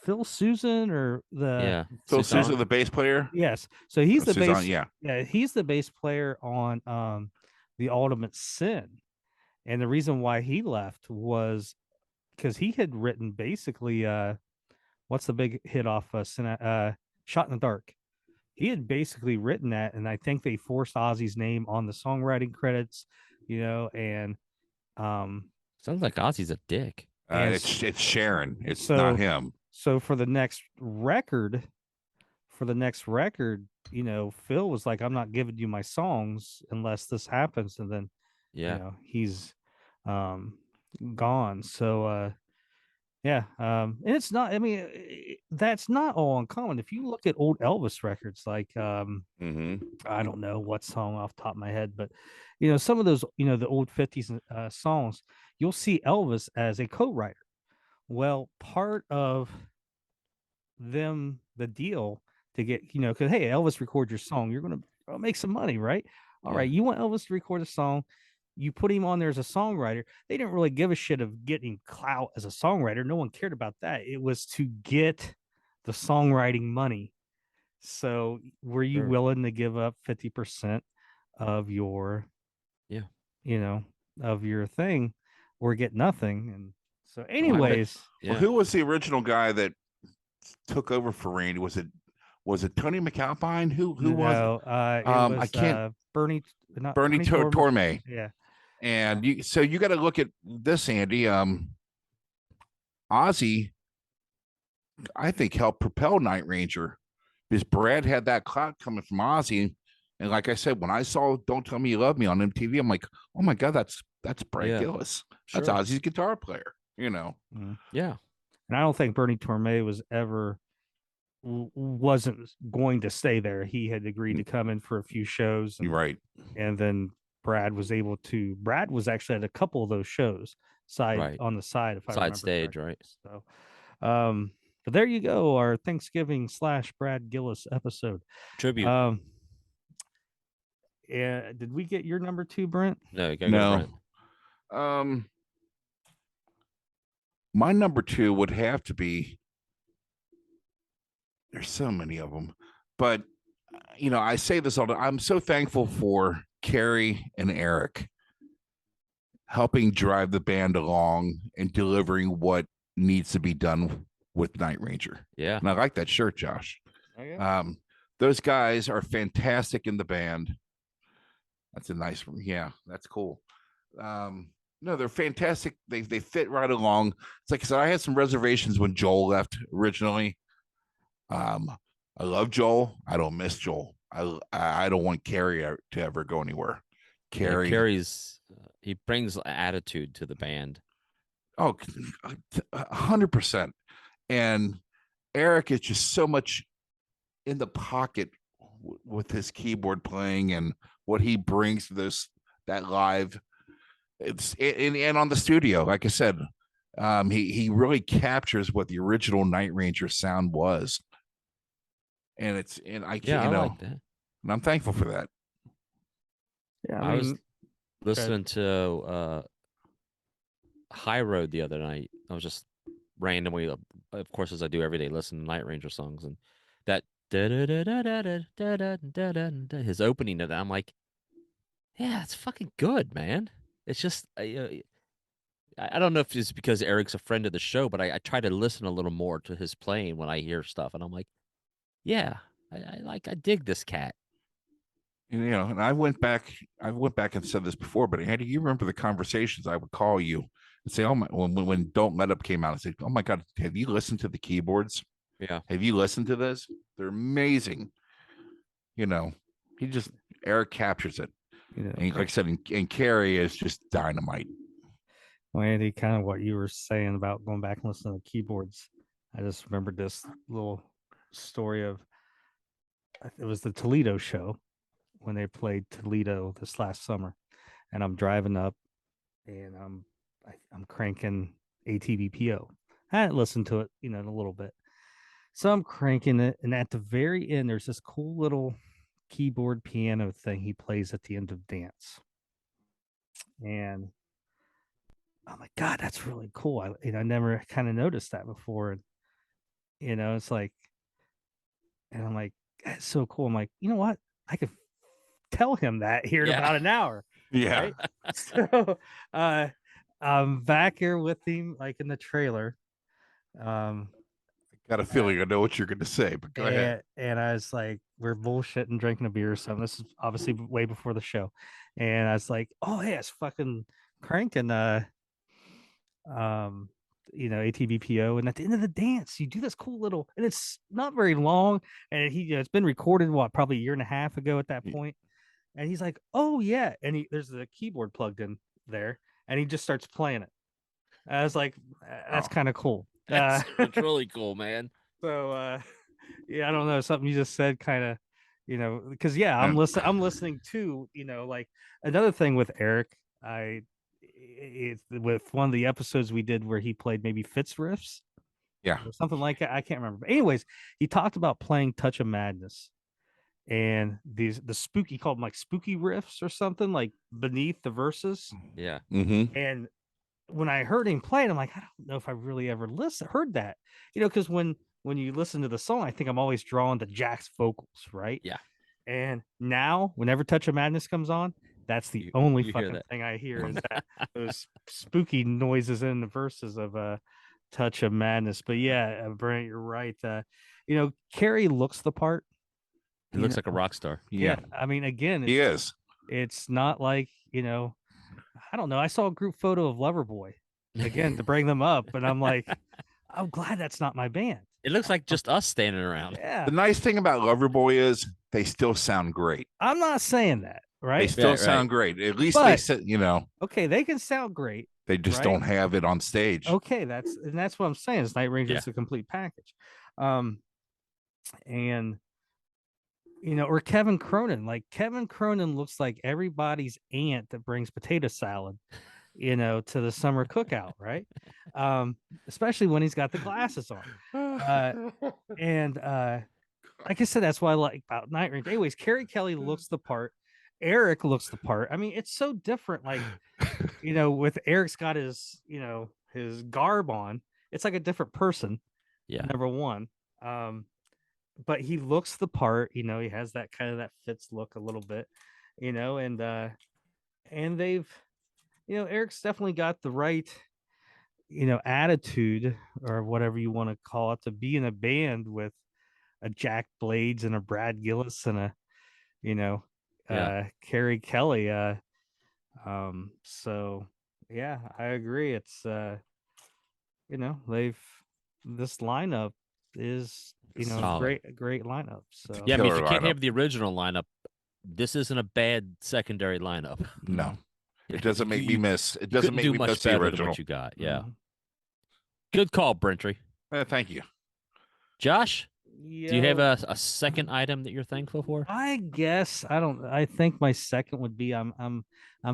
Speaker 1: Phil Susan or the
Speaker 3: Phil Susan, the bass player?
Speaker 1: Yes. So he's the
Speaker 3: Suzanne,
Speaker 1: bass. Yeah, he's the bass player on The Ultimate Sin. And the reason why he left was because he had written basically what's the big hit off Shot in the Dark. He had basically written that, and I think they forced Ozzy's name on the songwriting credits, and
Speaker 2: sounds like Ozzy's a dick.
Speaker 3: It's Sharon. It's not him.
Speaker 1: So for the next record, Phil was like, I'm not giving you my songs unless this happens. And then, he's gone. So, and it's not, that's not all uncommon. If you look at old Elvis records, like, I don't know what song off the top of my head, but, some of those, the old 50s songs, you'll see Elvis as a co-writer. Well, part of the deal to get, because, hey, Elvis record your song, you're going to make some money, right? All right, you want Elvis to record a song, you put him on there as a songwriter. They didn't really give a shit of getting clout as a songwriter. No one cared about that. It was to get the songwriting money. So were you willing to give up 50% of your, of your thing, or get nothing? And so anyways.
Speaker 3: Well, who was the original guy that took over for Randy? Was it Tony McAlpine? Who was it? I can't. Bernie Torme.
Speaker 1: Yeah.
Speaker 3: And you got to look at this, Andy. Ozzy, I think, helped propel Night Ranger, because Brad had that clout coming from Ozzy. And like I said, when I saw "Don't Tell Me You Love Me" on MTV, I'm like, oh my God, that's Brad Gillis.
Speaker 2: Sure.
Speaker 3: That's Ozzy's guitar player.
Speaker 1: Yeah. And I don't think Bernie Torme wasn't going to stay there. He had agreed to come in for a few shows.
Speaker 3: You're right.
Speaker 1: And then Brad was actually at a couple of those shows on the side, if I remember
Speaker 2: stage,
Speaker 1: correctly.
Speaker 2: right?
Speaker 1: So, but there you go, our Thanksgiving / Brad Gillis episode.
Speaker 2: Tribute.
Speaker 1: Yeah, did we get your number 2, Brent?
Speaker 2: No, you gotta go
Speaker 3: Brent. My number 2 would have to be. There's so many of them, but I say this all the time. I'm so thankful for Carrie and Eric helping drive the band along and delivering what needs to be done with Night Ranger.
Speaker 2: Yeah.
Speaker 3: And I like that shirt, Josh.
Speaker 1: Okay.
Speaker 3: Those guys are fantastic in the band. That's a nice one. Yeah, that's cool. No, they're fantastic. They fit right along. It's like I said, I had some reservations when Joel left originally. I love Joel. I don't miss Joel. I don't want Carrie to ever go anywhere.
Speaker 2: Yeah,
Speaker 3: Carrie,
Speaker 2: Carrie's he brings attitude to the band.
Speaker 3: oh, 100%. And Eric is just so much in the pocket with his keyboard playing and what he brings to that live. And on the studio, like I said, he really captures what the original Night Ranger sound was, and I can't,
Speaker 2: Yeah, I like that.
Speaker 3: and I'm thankful for that.
Speaker 1: Yeah,
Speaker 2: I was
Speaker 1: okay.
Speaker 2: listening to High Road the other night. I was just randomly, of course, as I do every day, listen to Night Ranger songs, and that his opening of that, I'm like, yeah, it's fucking good, man. It's just I don't know if it's because Eric's a friend of the show, but I try to listen a little more to his playing when I hear stuff, and I'm like, yeah, I dig this cat.
Speaker 3: And I went back and said this before, but Andy, you remember the conversations I would call you and say, "Oh my," when Don't Let Up came out, I said, "Oh my God, have you listened to the keyboards?
Speaker 2: Yeah,
Speaker 3: Have you listened to this? They're amazing." You know, he just Eric captures it, and like I said, and Carrie is just dynamite.
Speaker 1: Well, Andy, kind of what you were saying about going back and listening to keyboards. I just remembered this little story of it was the Toledo show when they played Toledo this last summer, and I'm driving up and I'm cranking ATBPO. I hadn't listened to it, in a little bit, so I'm cranking it, and at the very end, there's this cool little keyboard piano thing he plays at the end of Dance, and I'm like, God, that's really cool. I never kind of noticed that before, and it's like, and I'm like, that's so cool. I'm like, you know what? I could tell him that here in
Speaker 2: yeah,
Speaker 1: about an hour.
Speaker 3: Yeah,
Speaker 1: Right. So I'm back here with him, like in the trailer.
Speaker 3: got a feeling I know what you're going to say, but go ahead.
Speaker 1: And I was like, we're bullshitting, drinking a beer or something. This is obviously way before the show. And I was like, oh yeah, it's fucking cranking um ATBPO, and at the end of the dance you do this cool little, and it's not very long, and it's been recorded probably a year and a half ago at that point. And he's like, oh yeah, and there's the keyboard plugged in there, and he just starts playing it. I was like, that's kind of cool.
Speaker 2: it's really cool, man.
Speaker 1: So yeah, I don't know, something you just said kind of, because yeah,
Speaker 3: Yeah.
Speaker 1: I'm listening to, like another thing with Eric. It's with one of the episodes we did where he played maybe Fitz riffs
Speaker 3: Yeah.
Speaker 1: or something like that. I can't remember. But anyways, he talked about playing Touch of Madness, and the spooky, called them like spooky riffs or something, like beneath the verses.
Speaker 2: Yeah.
Speaker 3: Mm-hmm.
Speaker 1: And when I heard him play it, I'm like, I don't know if I really ever heard that, because when you listen to the song, I think I'm always drawn to Jack's vocals, right?
Speaker 2: Yeah.
Speaker 1: And now, whenever Touch of Madness comes on, that's the only fucking thing I hear is that those spooky noises in the verses of Touch of Madness. But yeah, Brent, you're right. Carrie looks the part.
Speaker 2: He looks like a rock star.
Speaker 3: Yeah.
Speaker 1: I mean, again,
Speaker 3: He is.
Speaker 1: It's not like, I don't know. I saw a group photo of Loverboy again to bring them up, and I'm like, I'm glad that's not my band.
Speaker 2: It looks like just us standing around.
Speaker 1: Yeah.
Speaker 3: The nice thing about Loverboy is they still sound great.
Speaker 1: I'm not saying that,
Speaker 3: They
Speaker 1: right?
Speaker 3: still sound great. At least they said,
Speaker 1: Okay, they can sound great.
Speaker 3: they just don't have it on stage.
Speaker 1: Okay, that's what I'm saying. Is Night Ranger is a complete package. And or Kevin Cronin. Like Kevin Cronin looks like everybody's aunt that brings potato salad, to the summer cookout, right? Especially when he's got the glasses on. And like I said, that's what I like about Night Ranger. Anyways, Carrie Kelly looks the part. Eric looks the part. I mean, it's so different. Like, with Eric's got his, his garb on, it's like a different person.
Speaker 2: Yeah.
Speaker 1: Number one. But he looks the part, he has that kind of that Fitz look a little bit, and they've, Eric's definitely got the right, attitude or whatever you want to call it to be in a band with a Jack Blades and a Brad Gillis and Carrie Kelly. So yeah, I agree. It's they've this lineup, is, you know,
Speaker 2: Solid.
Speaker 1: a great lineup. So
Speaker 2: Yeah, I mean, if
Speaker 3: Killer
Speaker 2: you can't
Speaker 3: lineup.
Speaker 2: have the original lineup, this isn't a bad secondary lineup.
Speaker 3: No, it doesn't make me
Speaker 2: You
Speaker 3: miss. It doesn't
Speaker 2: couldn't
Speaker 3: make
Speaker 2: do
Speaker 3: me
Speaker 2: much
Speaker 3: miss the
Speaker 2: better than
Speaker 3: original.
Speaker 2: what you got. Yeah.
Speaker 1: mhm.
Speaker 2: Good call, Brentry.
Speaker 3: Thank you.
Speaker 2: Josh, do you have
Speaker 1: Yo,
Speaker 2: a second item that you're thankful for?
Speaker 1: I guess I don't. I think my second would be I'm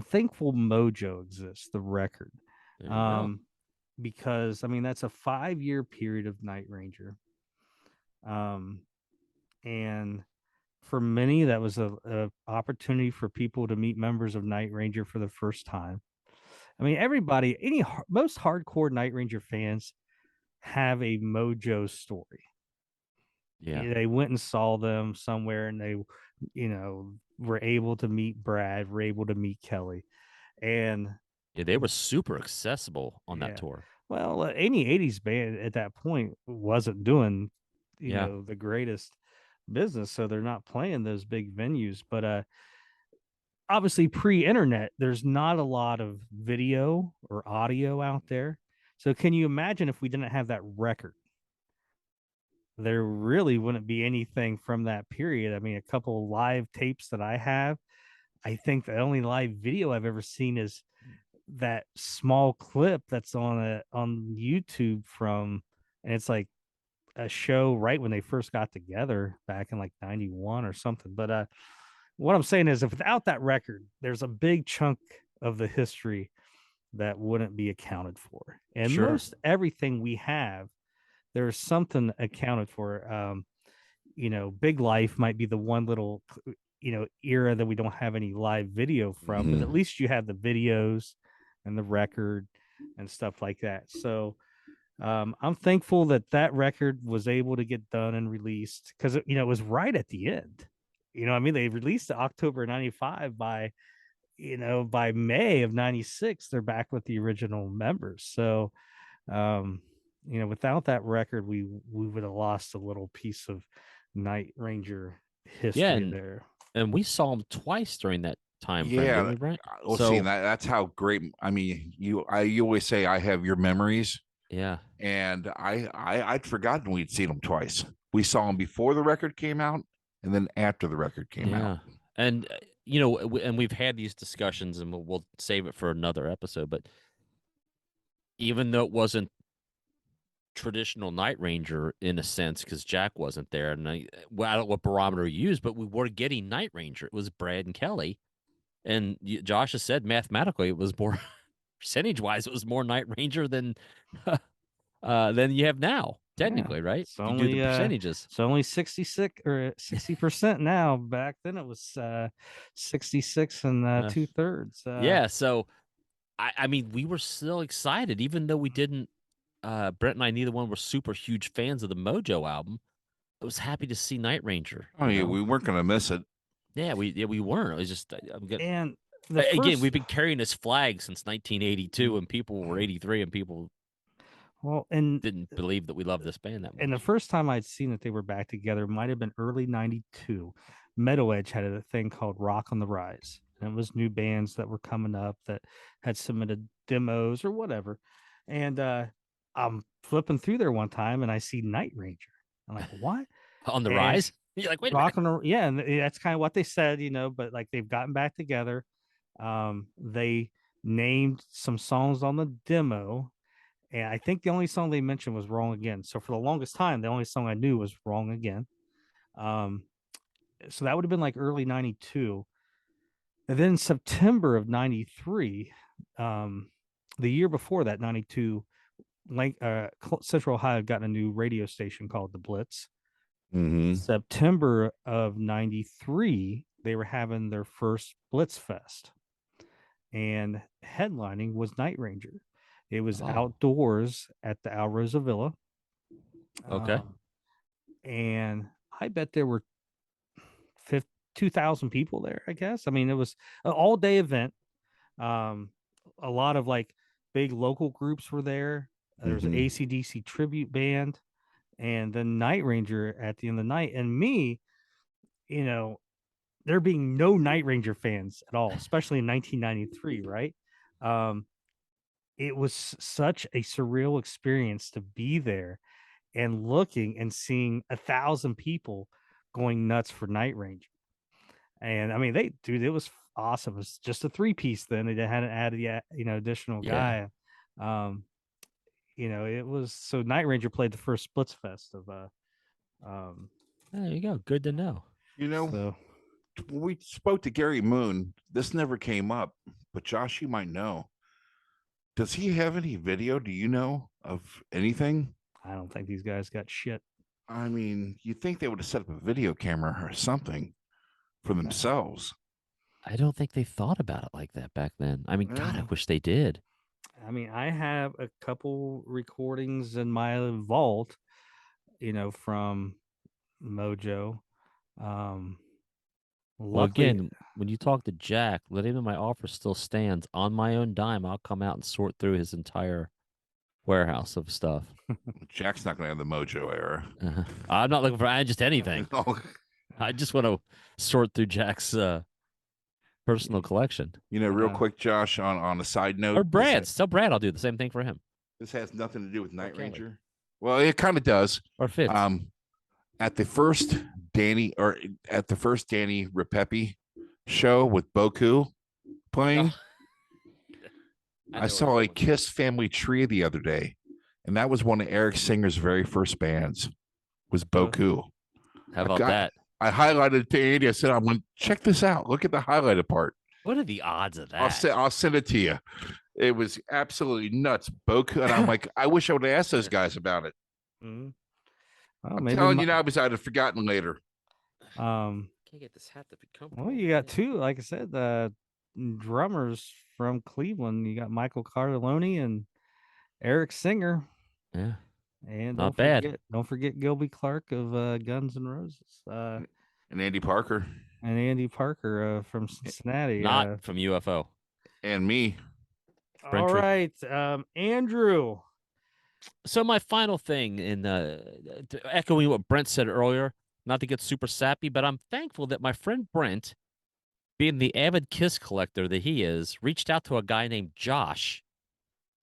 Speaker 1: thankful Mojo exists, the record,
Speaker 2: There you go.
Speaker 1: um, because I mean that's a 5 year period of Night Ranger, um, and for many that was a opportunity for people to meet members of Night Ranger for the first time. I mean, everybody, most hardcore Night Ranger fans have a Mojo story.
Speaker 2: Yeah.
Speaker 1: They went and saw them somewhere, and they, were able to meet Brad, were able to meet Kelly, and
Speaker 2: Yeah, they were super accessible on that
Speaker 1: yeah.
Speaker 2: tour.
Speaker 1: Well, any '80s band at that point wasn't doing,
Speaker 2: Yeah.
Speaker 1: the greatest business, so they're not playing those big venues. But obviously, pre-internet, there's not a lot of video or audio out there. So, can you imagine if we didn't have that record? There really wouldn't be anything from that period. I mean, a couple live tapes that I have. I think the only live video I've ever seen is that small clip that's on YouTube from, and it's like a show right when they first got together back in like 91 or something. But what I'm saying is if without that record, there's a big chunk of the history that wouldn't be accounted for. And
Speaker 2: Sure.
Speaker 1: most everything we have, there's something accounted for. Big Life might be the one little, era that we don't have any live video from, but at
Speaker 3: Mhm.
Speaker 1: least you have the videos and the record and stuff like that. So I'm thankful that that record was able to get done and released because, it was right at the end. I mean, they released it October 95 by May of 96, they're back with the original members. So, without that record, we would have lost a little piece of Night Ranger
Speaker 2: Yeah,
Speaker 1: history there.
Speaker 2: and we saw them twice during that time frame, didn't
Speaker 3: Yeah.
Speaker 2: we, Brent?
Speaker 3: Well,
Speaker 2: So
Speaker 3: see, that's how great. I mean, you always say I have your memories,
Speaker 2: yeah,
Speaker 3: and I'd forgotten we'd seen them twice. We saw them before the record came out, and then after the record came out.
Speaker 2: and and we've had these discussions, and we'll save it for another episode. But even though it wasn't traditional Night Ranger in a sense, because Jack wasn't there, and I don't know what barometer you used, but we were getting Night Ranger. It was Brad and Kelly, and Josh has said mathematically it was more percentage wise, it was more Night Ranger than you have now. Technically,
Speaker 1: Yeah,
Speaker 2: right?
Speaker 1: it's
Speaker 2: If you do the
Speaker 1: only
Speaker 2: percentages.
Speaker 1: it's only 66 or 60% now. Back then it was 66 and 2/3.
Speaker 2: Yeah, so I mean, we were still excited, even though we didn't. Brent and I, neither one were super huge fans of the Mojo album. I was happy to see Night Ranger.
Speaker 3: Oh yeah, we weren't going to miss it.
Speaker 2: Yeah, we weren't. It was just
Speaker 1: And
Speaker 2: again, we've been carrying this flag since 1982, and people were 83, and people
Speaker 1: and
Speaker 2: didn't believe that we loved this band that much.
Speaker 1: And the first time I'd seen that they were back together might have been early '92. Metal Edge had a thing called Rock on the Rise, and it was new bands that were coming up that had submitted demos or whatever. And I'm flipping through there one time, and I see Night Ranger. I'm like, what?
Speaker 2: On the
Speaker 1: And
Speaker 2: Rise? You're like, wait a minute.
Speaker 1: Rock on the Yeah, and that's kind of what they said, but like they've gotten back together. They named some songs on the demo, and I think the only song they mentioned was Wrong Again. So for the longest time, the only song I knew was Wrong Again. So that would have been like early 92. And then September of 93, the year before that, 92, Central Ohio had gotten a new radio station called The Blitz.
Speaker 3: Mm-hmm.
Speaker 1: September of 93, they were having their first Blitz Fest. And headlining was Night Ranger. It was outdoors at the Alrosa Villa.
Speaker 2: Okay.
Speaker 1: And I bet there were 2,000 people there, I guess. I mean, it was an all-day event. A lot of like big local groups were there. There was an AC/DC tribute band, and then Night Ranger at the end of the night. And me, there being no Night Ranger fans at all, especially in 1993, right? It was such a surreal experience to be there and looking and seeing 1,000 people going nuts for Night Ranger. And I mean, it was awesome. It was just a 3-piece then. They hadn't added yet, additional guy. It was so Night Ranger played the first Splits Fest of
Speaker 2: there you go. Good to know.
Speaker 3: So when we spoke to Gary Moon, this never came up, but Josh, you might know. Does he have any video? Do you know of anything?
Speaker 1: I don't think these guys got shit.
Speaker 3: I mean, you'd think they would have set up a video camera or something for themselves.
Speaker 2: I don't think they thought about it like that back then. I mean, God, I wish they did.
Speaker 1: I mean, I have a couple recordings in my vault, from Mojo.
Speaker 2: Well, again, when you talk to Jack, let him know my offer still stands. On my own dime, I'll come out and sort through his entire warehouse of stuff.
Speaker 3: Jack's not going to have the Mojo era.
Speaker 2: I'm not looking for just anything. I just want to sort through Jack's personal collection.
Speaker 3: Real quick, Josh, on a side note.
Speaker 2: Or Brad. Tell Brad I'll do the same thing for him.
Speaker 3: This has nothing to do with Night Ranger. Well, it kind of does.
Speaker 2: Or Fitz.
Speaker 3: At the first Danny Repepe show with Boku playing, I saw a Kiss family tree the other day, and that was one of Eric Singer's very first bands, was Boku.
Speaker 2: How about that?
Speaker 3: I highlighted it to Andy. I said, I'm going to check this out. Look at the highlighted part.
Speaker 2: What are the odds of that?
Speaker 3: I'll send it to you. It was absolutely nuts. Boku. And I'm like, I wish I would have asked those guys about it.
Speaker 1: Mm-hmm.
Speaker 3: Well, I'm telling you now, because I'd have forgotten later.
Speaker 2: Can't get this hat to be comfortable.
Speaker 1: Well, you got two, like I said, drummers from Cleveland. You got Michael Carlone and Eric Singer.
Speaker 2: Yeah.
Speaker 1: And
Speaker 2: not bad.
Speaker 1: Don't forget Gilby Clark of Guns N' Roses.
Speaker 3: And Andy Parker.
Speaker 1: And Andy Parker from Cincinnati.
Speaker 2: Not from UFO.
Speaker 3: And me.
Speaker 1: All right. Andrew.
Speaker 2: So my final thing, echoing what Brent said earlier, not to get super sappy, but I'm thankful that my friend Brent, being the avid Kiss collector that he is, reached out to a guy named Josh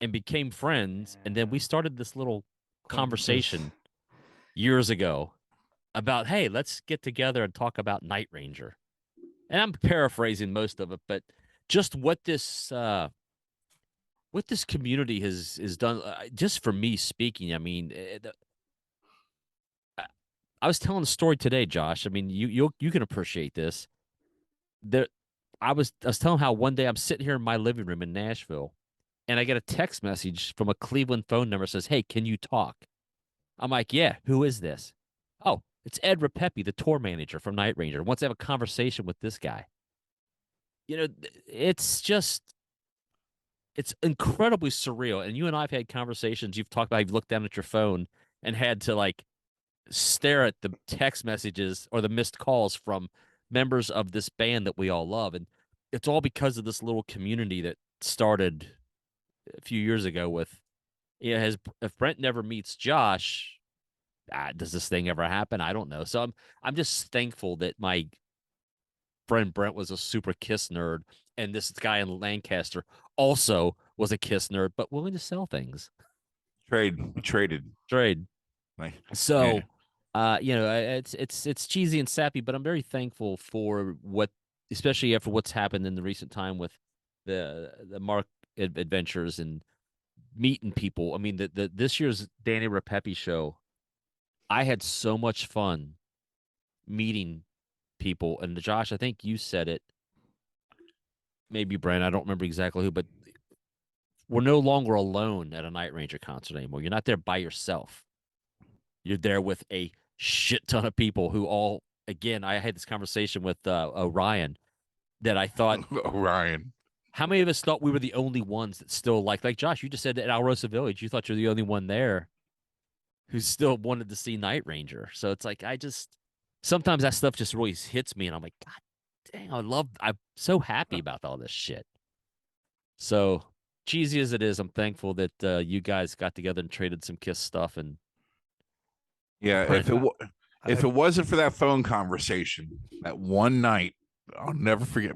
Speaker 2: and became friends. And then we started this little conversation years ago about, hey, let's get together and talk about Night Ranger. And I'm paraphrasing most of it, but just what this community has done, just for me speaking. I mean, I was telling a story today, Josh. I mean, you can appreciate this. I was telling how one day I'm sitting here in my living room in Nashville, and I get a text message from a Cleveland phone number that says, "Hey, can you talk?" I'm like, "Yeah, who is this?" "Oh, it's Ed Repepe, the tour manager from Night Ranger. Wants to have a conversation with this guy." It's incredibly surreal. And you and I have had conversations. You've talked about, you've looked down at your phone and had to stare at the text messages or the missed calls from members of this band that we all love. And it's all because of this little community that started a few years ago with, if Brent never meets Josh, does this thing ever happen? I don't know. So I'm just thankful that my friend Brent was a super Kiss nerd, and this guy in Lancaster also was a Kiss nerd, but willing to sell things.
Speaker 3: Traded.
Speaker 2: Nice. So, it's cheesy and sappy, but I'm very thankful for especially after what's happened in the recent time with the Mark adventures and meeting people. I mean, this year's Danny Repepe show, I had so much fun meeting people. And Josh, I think you said it, maybe Brent, I don't remember exactly who, but we're no longer alone at a Night Ranger concert anymore. You're not there by yourself. You're there with a shit ton of people who all, again, I had this conversation with Orion that I thought,
Speaker 3: Orion,
Speaker 2: how many of us thought we were the only ones that still like Josh, you just said at Alrosa Village, you thought you're the only one there who still wanted to see Night Ranger. So it's like, sometimes that stuff just really hits me, and I'm like, God dang, I'm so happy about all this shit. So cheesy as it is, I'm thankful that you guys got together and traded some Kiss stuff. And
Speaker 3: yeah, if it wasn't for that phone conversation that one night, I'll never forget.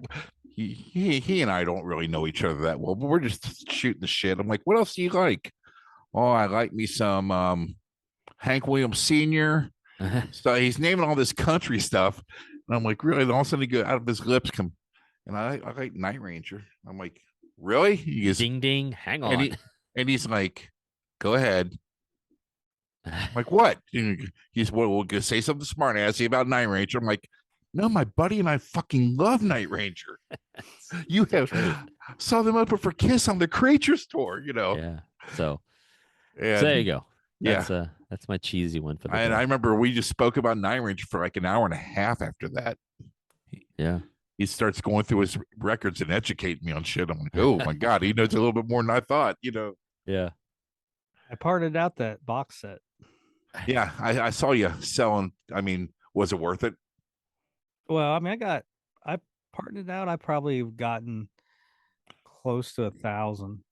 Speaker 3: He and I don't really know each other that well, but we're just shooting the shit. I'm like, what else do you like? Oh, I like me some Hank Williams Sr. So he's naming all this country stuff. And I'm like, really? And all of a sudden he go out of his lips come, and I like Night Ranger. I'm like, really? He is,
Speaker 2: Ding ding. Hang
Speaker 3: and
Speaker 2: on.
Speaker 3: he's like, go ahead. I'm like, what? He's we'll say something smart assy about Night Ranger. I'm like, no, my buddy and I fucking love Night Ranger. You have saw them open for Kiss on the Creatures tour,
Speaker 2: Yeah. So
Speaker 3: And
Speaker 2: there you go.
Speaker 3: Yeah.
Speaker 2: That's my cheesy one for the
Speaker 3: And
Speaker 2: day.
Speaker 3: I remember we just spoke about Night Ranger for like an hour and a half after that.
Speaker 2: Yeah.
Speaker 3: He starts going through his records and educating me on shit. I'm like, oh my God, he knows a little bit more than I thought,
Speaker 2: Yeah.
Speaker 1: I parted out that box set.
Speaker 3: Yeah, I saw you selling. I mean, was it worth it?
Speaker 1: Well, I mean, I parted it out. I probably have gotten close to 1,000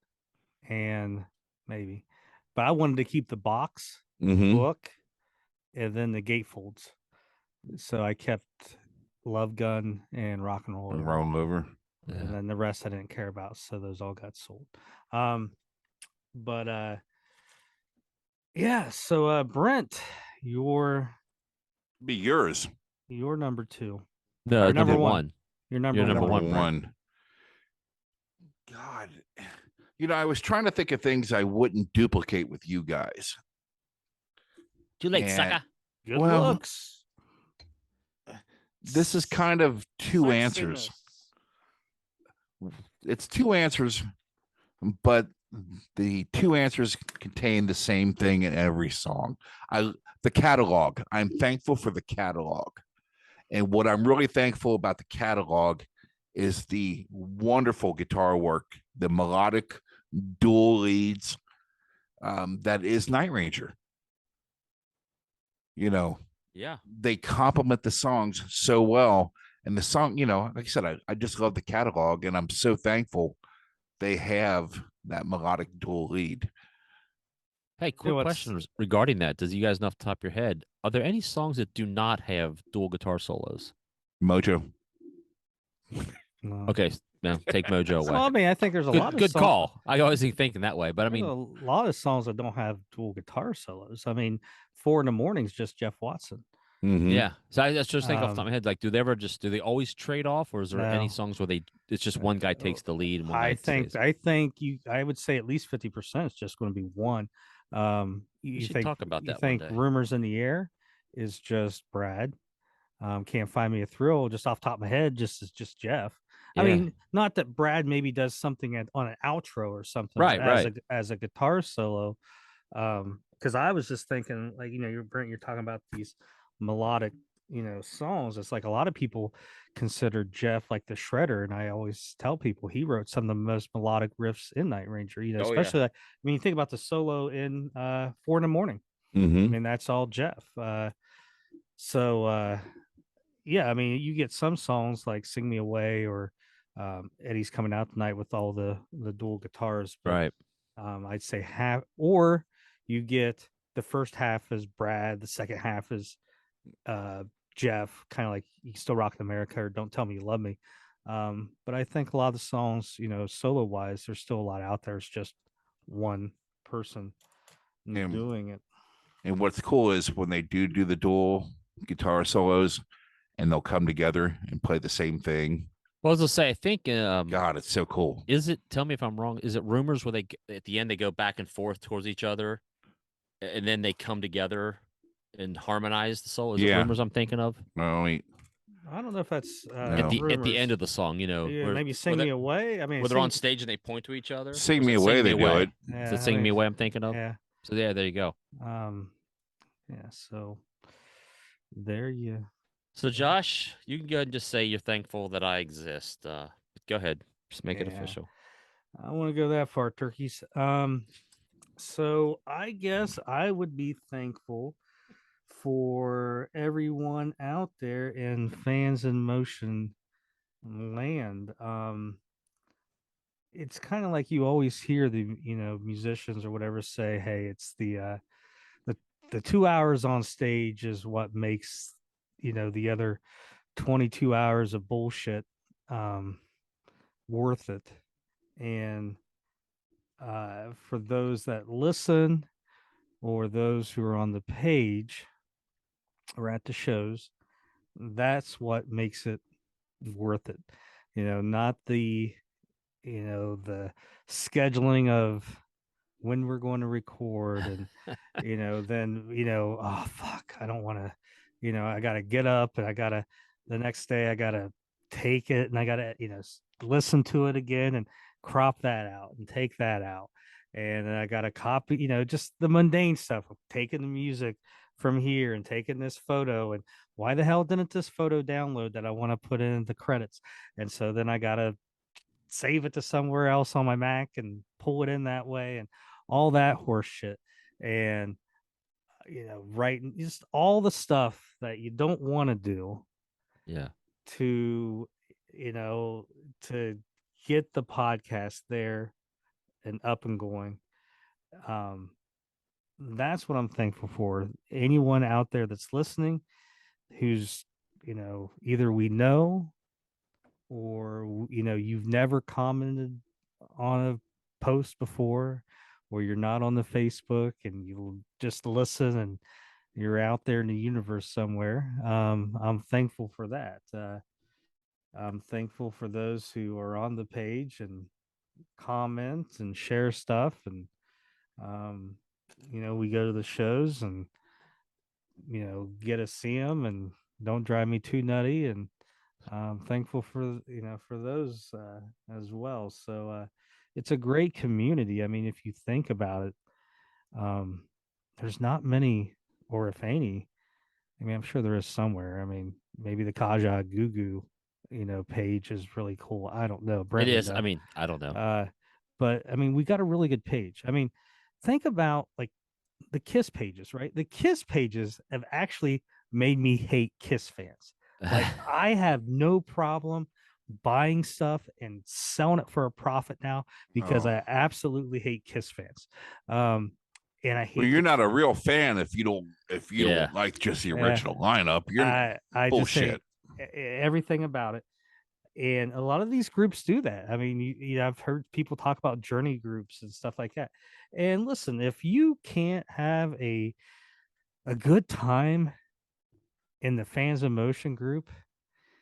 Speaker 1: and maybe, but I wanted to keep the box book and then the gatefolds. So I kept Love Gun and Rock and Roll
Speaker 3: Over.
Speaker 1: And then the rest I didn't care about. So those all got sold. But yeah, so Brent, your
Speaker 3: yours.
Speaker 1: Your number 2.
Speaker 2: No,
Speaker 1: number
Speaker 2: 1.
Speaker 1: Your number
Speaker 3: one. God, I was trying to think of things I wouldn't duplicate with you guys.
Speaker 2: Too late, sucker.
Speaker 1: Good looks.
Speaker 3: This is kind of two answers. It's two answers, but the two answers contain the same thing in every song. The catalog. I'm thankful for the catalog. And what I'm really thankful about the catalog is the wonderful guitar work, the melodic dual leads that is Night Ranger.
Speaker 2: Yeah.
Speaker 3: They complement the songs so well. And the song, like I said, I just love the catalog, and I'm so thankful they have that melodic dual lead.
Speaker 2: Hey, quick question regarding that. Does you guys know off the top of your head, are there any songs that do not have dual guitar solos?
Speaker 3: Mojo.
Speaker 1: No.
Speaker 2: Okay, now take Mojo away.
Speaker 1: Well, I mean, I think there's a lot of
Speaker 2: good
Speaker 1: songs,
Speaker 2: call. I always think thinking that way, but I mean,
Speaker 1: a lot of songs that don't have dual guitar solos. I mean, 4 in the Morning is just Jeff Watson.
Speaker 2: Yeah. So I just think off the top of my head, like, do they always trade off, or is there any songs where it's just one guy takes the lead and one guy
Speaker 1: I would say at least 50% is just going to be one.
Speaker 2: You should talk about that.
Speaker 1: You think Rumors in the Air is just Brad? Can't Find Me a Thrill, just off the top of my head, just Jeff. Yeah. I mean, not that Brad maybe does something on an outro or something,
Speaker 2: right.
Speaker 1: As a guitar solo. Because I was just thinking, like, you're talking about these melodic, songs. It's like a lot of people consider Jeff like the shredder, and I always tell people he wrote some of the most melodic riffs in Night Ranger. Especially like, I mean, you think about the solo in 4 in the Morning. I mean, that's all Jeff. Yeah, I mean, you get some songs like Sing Me Away or Eddie's Coming Out Tonight with all the dual guitars. But,
Speaker 2: right.
Speaker 1: I'd say half, or you get the first half is Brad, the second half is Jeff, kind of like You Still Rock America or Don't Tell Me You Love Me. But I think a lot of the songs, solo wise, there's still a lot out there. It's just one person doing it.
Speaker 3: And what's cool is when they do the dual guitar solos, and they'll come together and play the same thing.
Speaker 2: Well, as I say, I think
Speaker 3: God, it's so cool.
Speaker 2: Is it? Tell me if I'm wrong. Is it Rumors where they at the end they go back and forth towards each other, and then they come together and harmonize the solo? Is it Rumors I'm thinking of?
Speaker 3: No, wait.
Speaker 1: I don't know if that's
Speaker 2: at the end of the song,
Speaker 1: maybe Sing Me Away. I mean,
Speaker 2: where they're on stage and they point to each other.
Speaker 3: Sing Me Away, they do it.
Speaker 2: Is it Sing Me Away I'm thinking of?
Speaker 1: Yeah.
Speaker 2: So there you go.
Speaker 1: Yeah. So there you.
Speaker 2: So Josh, you can go ahead and just say you're thankful that I exist. Go ahead, just make it official.
Speaker 1: I want to go that far, turkeys. So I guess I would be thankful for everyone out there in Fans in Motion land. It's kind of like you always hear the musicians or whatever say, hey, it's the 2 hours on stage is what makes the other 22 hours of bullshit worth it. And for those that listen, or those who are on the page or at the shows, that's what makes it worth it. Not the scheduling of when we're going to record and then oh fuck, I don't want to, I got to get up and I got to the next day I got to take it and I got to listen to it again and crop that out and take that out, and then I got to copy, just the mundane stuff of taking the music from here and taking this photo, and why the hell didn't this photo download that I want to put in the credits, and so then I got to save it to somewhere else on my Mac and pull it in that way and all that horse shit. And writing just all the stuff that you don't want to do.
Speaker 2: Yeah.
Speaker 1: To to get the podcast there and up and going. That's what I'm thankful for. Anyone out there that's listening who's either we know or you've never commented on a post before, or you're not on the Facebook and you just listen and you're out there in the universe somewhere. I'm thankful for that. I'm thankful for those who are on the page and comment and share stuff, and we go to the shows and get to see them and don't drive me too nutty, and I'm thankful for for those as well. So it's a great community. I mean, if you think about it, there's not many, or if any. I mean, I'm sure there is somewhere. I mean, maybe the Kaja Gugu, page is really cool. I don't know. Brent
Speaker 2: It
Speaker 1: would
Speaker 2: is.
Speaker 1: know.
Speaker 2: I mean, I don't know.
Speaker 1: But I mean, we got a really good page. I mean, think about like the Kiss pages, right? The Kiss pages have actually made me hate Kiss fans. Like I have no problem buying stuff and selling it for a profit now because I absolutely hate Kiss fans. And I hate.
Speaker 3: Well, you're not a real fan if you don't like just the original lineup. You're
Speaker 1: I
Speaker 3: bullshit.
Speaker 1: Just hate everything about it. And a lot of these groups do that. I mean, I've heard people talk about journey groups and stuff like that. And listen, if you can't have a good time in the Fans of Motion group,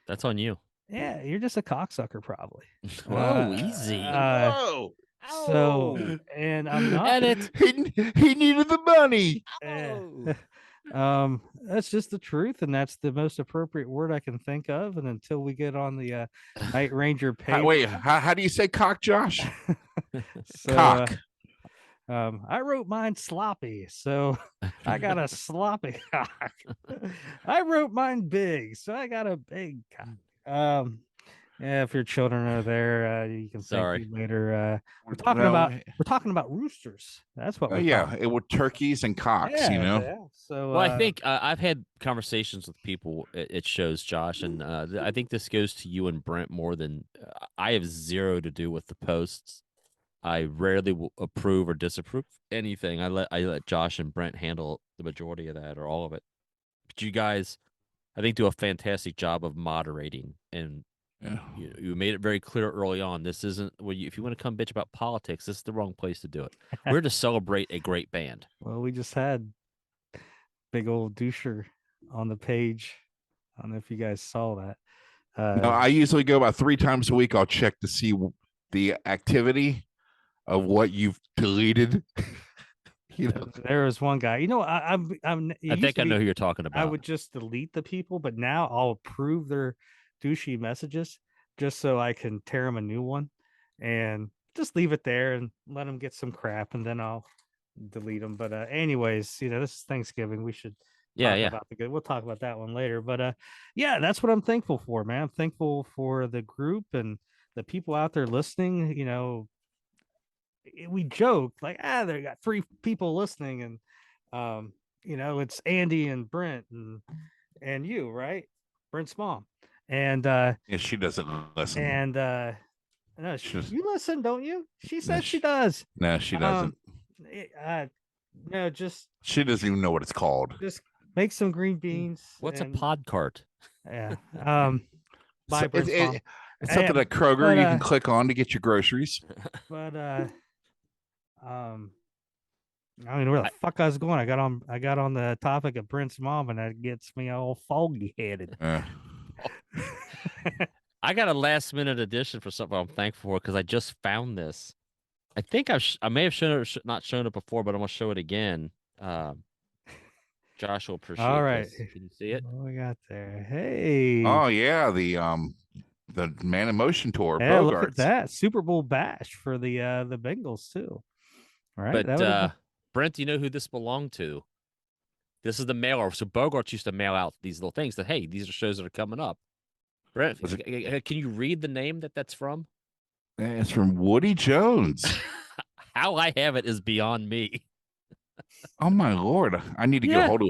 Speaker 2: that's on you.
Speaker 1: Yeah, you're just a cocksucker, probably.
Speaker 2: Whoa, easy.
Speaker 3: Whoa.
Speaker 1: So, and I'm not.
Speaker 2: Edit.
Speaker 3: He needed the money.
Speaker 1: That's just the truth, and that's the most appropriate word I can think of. And until we get on the Night Ranger page,
Speaker 3: how do you say cock, Josh?
Speaker 1: So,
Speaker 3: cock.
Speaker 1: I wrote mine sloppy, so I got a sloppy cock. I wrote mine big, so I got a big cock. Yeah, if your children are there, you can thank me later. We're talking about roosters. That's what we're talking.
Speaker 3: It with turkeys and cocks,
Speaker 1: Yeah. So,
Speaker 2: well, I think I've had conversations with people at shows, Josh, and I think this goes to you and Brent more than I have zero to do with the posts. I rarely will approve or disapprove anything. I let Josh and Brent handle the majority of that or all of it. But you guys, I think, do a fantastic job of moderating, and you made it very clear early on. This isn't if you want to come bitch about politics, this is the wrong place to do it. We're to celebrate a great band.
Speaker 1: Well, we just had big old doucher on the page. I don't know if you guys saw that.
Speaker 3: No, I usually go about 3 times a week. I'll check to see the activity of what you've deleted.
Speaker 1: There was one guy. I
Speaker 2: think I know who you're talking about.
Speaker 1: I would just delete the people, but now I'll approve their douchey messages just so I can tear them a new one and just leave it there and let them get some crap, and then I'll delete them. But anyways, this is Thanksgiving. We should talk about the good. We'll talk about that one later. But yeah, that's what I'm thankful for, man. I'm thankful for the group and the people out there listening. We joked like, they got 3 people listening, and it's Andy and Brent and you, right? Brent's mom. And
Speaker 3: she doesn't listen.
Speaker 1: And no, you listen, don't you? She says she does.
Speaker 3: No, she doesn't.
Speaker 1: No, just
Speaker 3: she doesn't even know what it's called.
Speaker 1: Just make some green beans.
Speaker 2: What's a pod cart?
Speaker 1: Yeah.
Speaker 3: Bye, Brent's mom. It's something at Kroger you can click on to get your groceries.
Speaker 1: But I mean, where the fuck I was going? I got on the topic of Brent's mom, and that gets me all foggy headed.
Speaker 2: I got a last minute addition for something I'm thankful for because I just found this. I think I may have shown it, not shown it before, but I'm gonna show it again. Josh will appreciate
Speaker 1: All right.
Speaker 2: this. Can you see it?
Speaker 1: What we got there? Hey.
Speaker 3: Oh yeah, the Man in Motion tour,
Speaker 1: Yeah, look at
Speaker 3: Bogarts.
Speaker 1: that. Super Bowl bash for the Bengals too. All right.
Speaker 2: But Brent, do you know who this belonged to? This is the mailer. So Bogarts used to mail out these little things that, hey, these are shows that are coming up. Brent, can you read the name that's from?
Speaker 3: It's from Woody Jones.
Speaker 2: How I have it is beyond me.
Speaker 3: Oh my Lord. I need to get a hold of.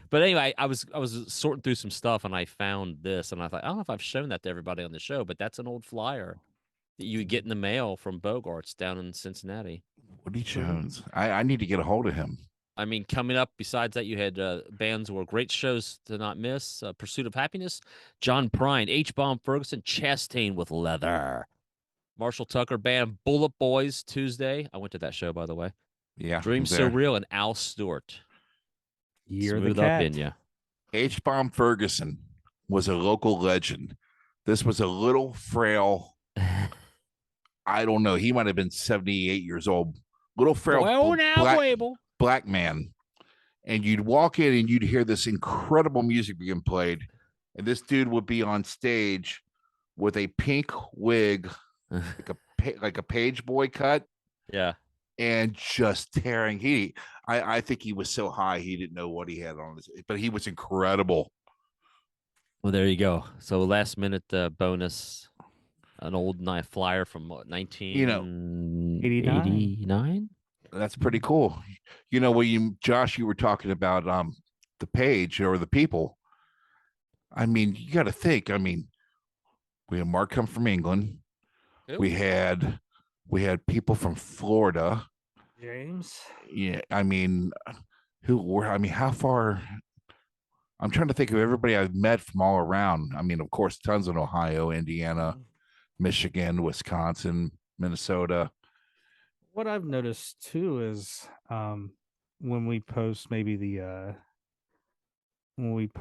Speaker 2: But anyway, I was sorting through some stuff and I found this and I thought, I don't know if I've shown that to everybody on the show, but that's an old flyer that you would get in the mail from Bogarts down in Cincinnati.
Speaker 3: Woody Jones. I need to get a hold of him.
Speaker 2: I mean, coming up, besides that, you had bands were great shows to not miss. Pursuit of Happiness, John Prine, H-Bomb Ferguson, Chastain with Leather, Marshall Tucker Band, Bullet Boys, Tuesday. I went to that show, by the way.
Speaker 3: Yeah.
Speaker 2: Dream So Real, and Al Stewart.
Speaker 1: You're
Speaker 2: Smooth
Speaker 1: the cat.
Speaker 2: up in ya.
Speaker 3: H-Bomb Ferguson was a local legend. This was a little frail, I don't know, he might have been 78 years old. Little frail black man. And you'd walk in and you'd hear this incredible music being played. And this dude would be on stage with a pink wig, like a page boy cut.
Speaker 2: Yeah.
Speaker 3: And just tearing. I think he was so high he didn't know what he had on his, but he was incredible.
Speaker 2: Well, there you go. So last minute bonus, an old knife flyer from 1989.
Speaker 3: That's pretty cool. Josh, you were talking about the page or the people. I mean, you got to think. I mean, we had Mark come from England.
Speaker 2: Ooh.
Speaker 3: We had people from Florida.
Speaker 1: James.
Speaker 3: Yeah, I mean, how far? I'm trying to think of everybody I've met from all around. I mean, of course, tons in Ohio, Indiana, Michigan, Wisconsin, Minnesota.
Speaker 1: What I've noticed too is when we post maybe the link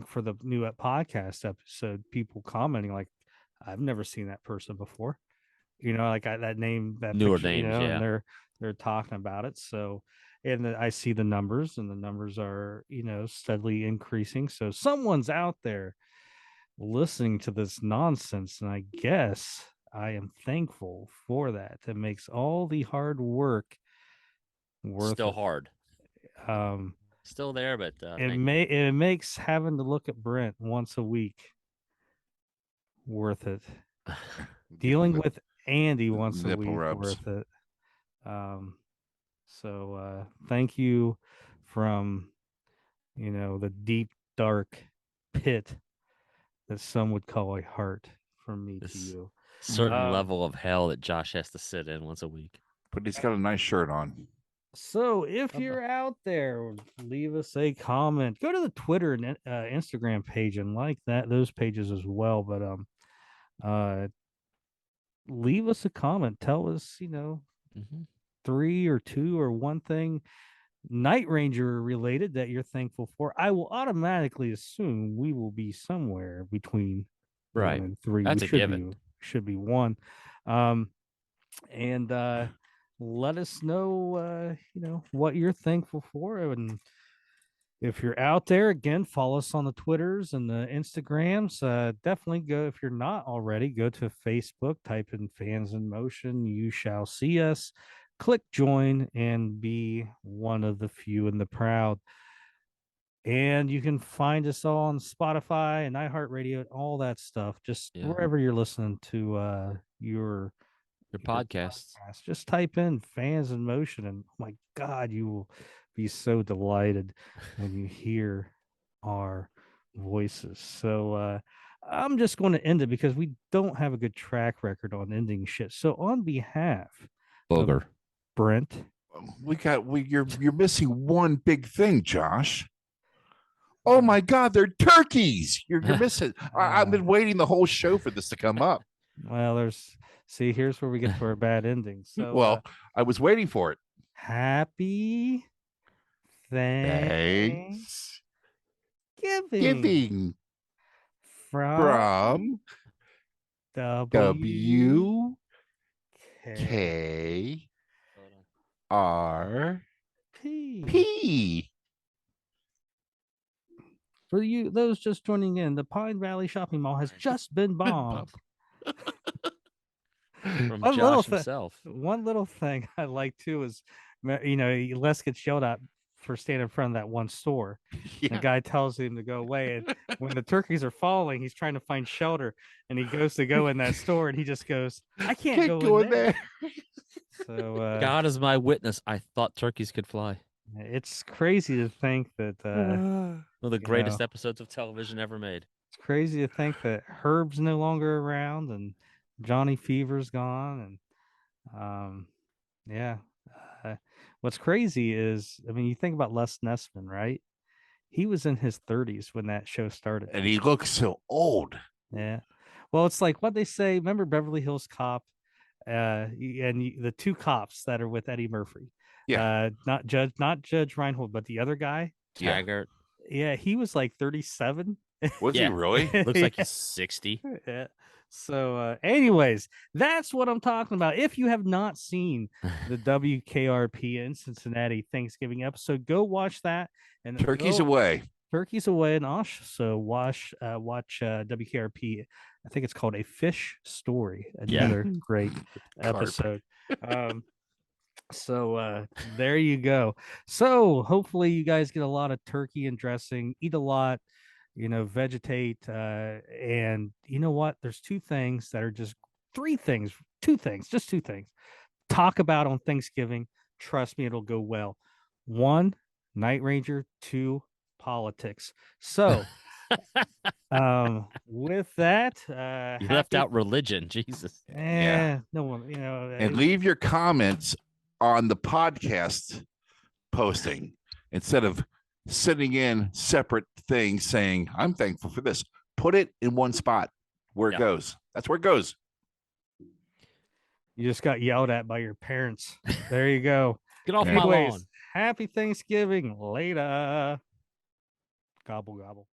Speaker 1: for the new podcast episode, people commenting like, I've never seen that person before. Like that name, that
Speaker 2: newer
Speaker 1: picture,
Speaker 2: names, yeah.
Speaker 1: and they're talking about it. So, and I see the numbers, and the numbers are steadily increasing. So someone's out there listening to this nonsense, and I guess I am thankful for that. It makes all the hard work worth
Speaker 2: still
Speaker 1: it.
Speaker 2: hard. Still there, but
Speaker 1: it makes having to look at Brent once a week worth it. Dealing with Andy once a week worth it. So thank you from the deep dark pit that some would call a heart, from me to you.
Speaker 2: Certain level of hell that Josh has to sit in once a week.
Speaker 3: But he's got a nice shirt on.
Speaker 1: So if you're out there, leave us a comment. Go to the Twitter and Instagram page and like those pages as well. But leave us a comment. Tell us, 3 or 2 or one thing Night Ranger related that you're thankful for. I will automatically assume we will be somewhere between 1 and 3.
Speaker 2: That's a given.
Speaker 1: Should be 1. And let us know, what you're thankful for. And if you're out there, again, follow us on the Twitters and the Instagrams. Definitely go, if you're not already, go to Facebook, type in Fans in Motion. You shall see us. Click join and be one of the few and the proud. And you can find us all on Spotify and iHeartRadio and all that stuff. Just wherever you're listening to your
Speaker 2: podcasts.
Speaker 1: Just type in Fans in Motion, and oh my God, you will be so delighted when you hear our voices. So I'm just going to end it because we don't have a good track record on ending shit. So on behalf
Speaker 2: of
Speaker 1: Brent,
Speaker 3: you're missing one big thing, Josh. Oh my God, they're turkeys. You're missing. I've been waiting the whole show for this to come up.
Speaker 1: Well, here's where we get to our bad endings. So,
Speaker 3: Well, I was waiting for it.
Speaker 1: happy Thanksgiving
Speaker 3: Thanks. Giving
Speaker 1: from
Speaker 3: from
Speaker 1: W
Speaker 3: W
Speaker 1: K
Speaker 3: K
Speaker 2: Hold on.
Speaker 3: R
Speaker 1: P.
Speaker 3: P.
Speaker 1: For you, those just joining in, the Pine Valley Shopping Mall has just been bombed.
Speaker 2: From
Speaker 1: One
Speaker 2: Josh himself.
Speaker 1: One little thing I like too is, Les gets yelled at for standing in front of that one store. The
Speaker 3: Yeah.
Speaker 1: guy tells him to go away, and when the turkeys are falling, he's trying to find shelter, and he goes to go in that store, and he just goes, "I can't go in there." So
Speaker 2: God is my witness. I thought turkeys could fly.
Speaker 1: it's crazy to think that
Speaker 2: One of the
Speaker 1: you
Speaker 2: greatest
Speaker 1: know,
Speaker 2: episodes of television ever made.
Speaker 1: it's crazy to think that Herb's no longer around and Johnny Fever's gone, and yeah. Uh, what's crazy is, I mean, you think about Les Nessman, right? He was in his 30s when that show started.
Speaker 3: And he looks so old.
Speaker 1: Yeah. Well, it's like what they say. Remember Beverly Hills Cop? The two cops that are with Eddie Murphy.
Speaker 3: Yeah.
Speaker 1: Not Judge Reinhold, but the other guy.
Speaker 3: Yeah.
Speaker 2: Taggart.
Speaker 1: Yeah, he was like 37.
Speaker 3: Was he
Speaker 2: Yeah.
Speaker 3: really?
Speaker 2: Looks like
Speaker 1: Yeah.
Speaker 2: he's 60.
Speaker 1: Yeah. So, anyways, that's what I'm talking about. If you have not seen the WKRP in Cincinnati Thanksgiving episode, go watch that. And
Speaker 3: Turkeys away.
Speaker 1: Turkeys away, and also watch WKRP. I think it's called A Fish Story. Another great episode. So there you go. So hopefully you guys get a lot of turkey and dressing, eat a lot, vegetate, and you know what? There's two things that are just just two things. Talk about on Thanksgiving. Trust me, it'll go well. One, Night Ranger. Two, politics. So with that,
Speaker 2: You left out religion. Jesus.
Speaker 3: Yeah.
Speaker 1: no one,
Speaker 3: And leave your comments on the podcast posting instead of sending in separate things saying, I'm thankful for this. Put it in one spot where it goes. That's where it goes.
Speaker 1: You just got yelled at by your parents. There you go.
Speaker 2: Get off my lawn.
Speaker 1: Happy Thanksgiving. Later. Gobble, gobble.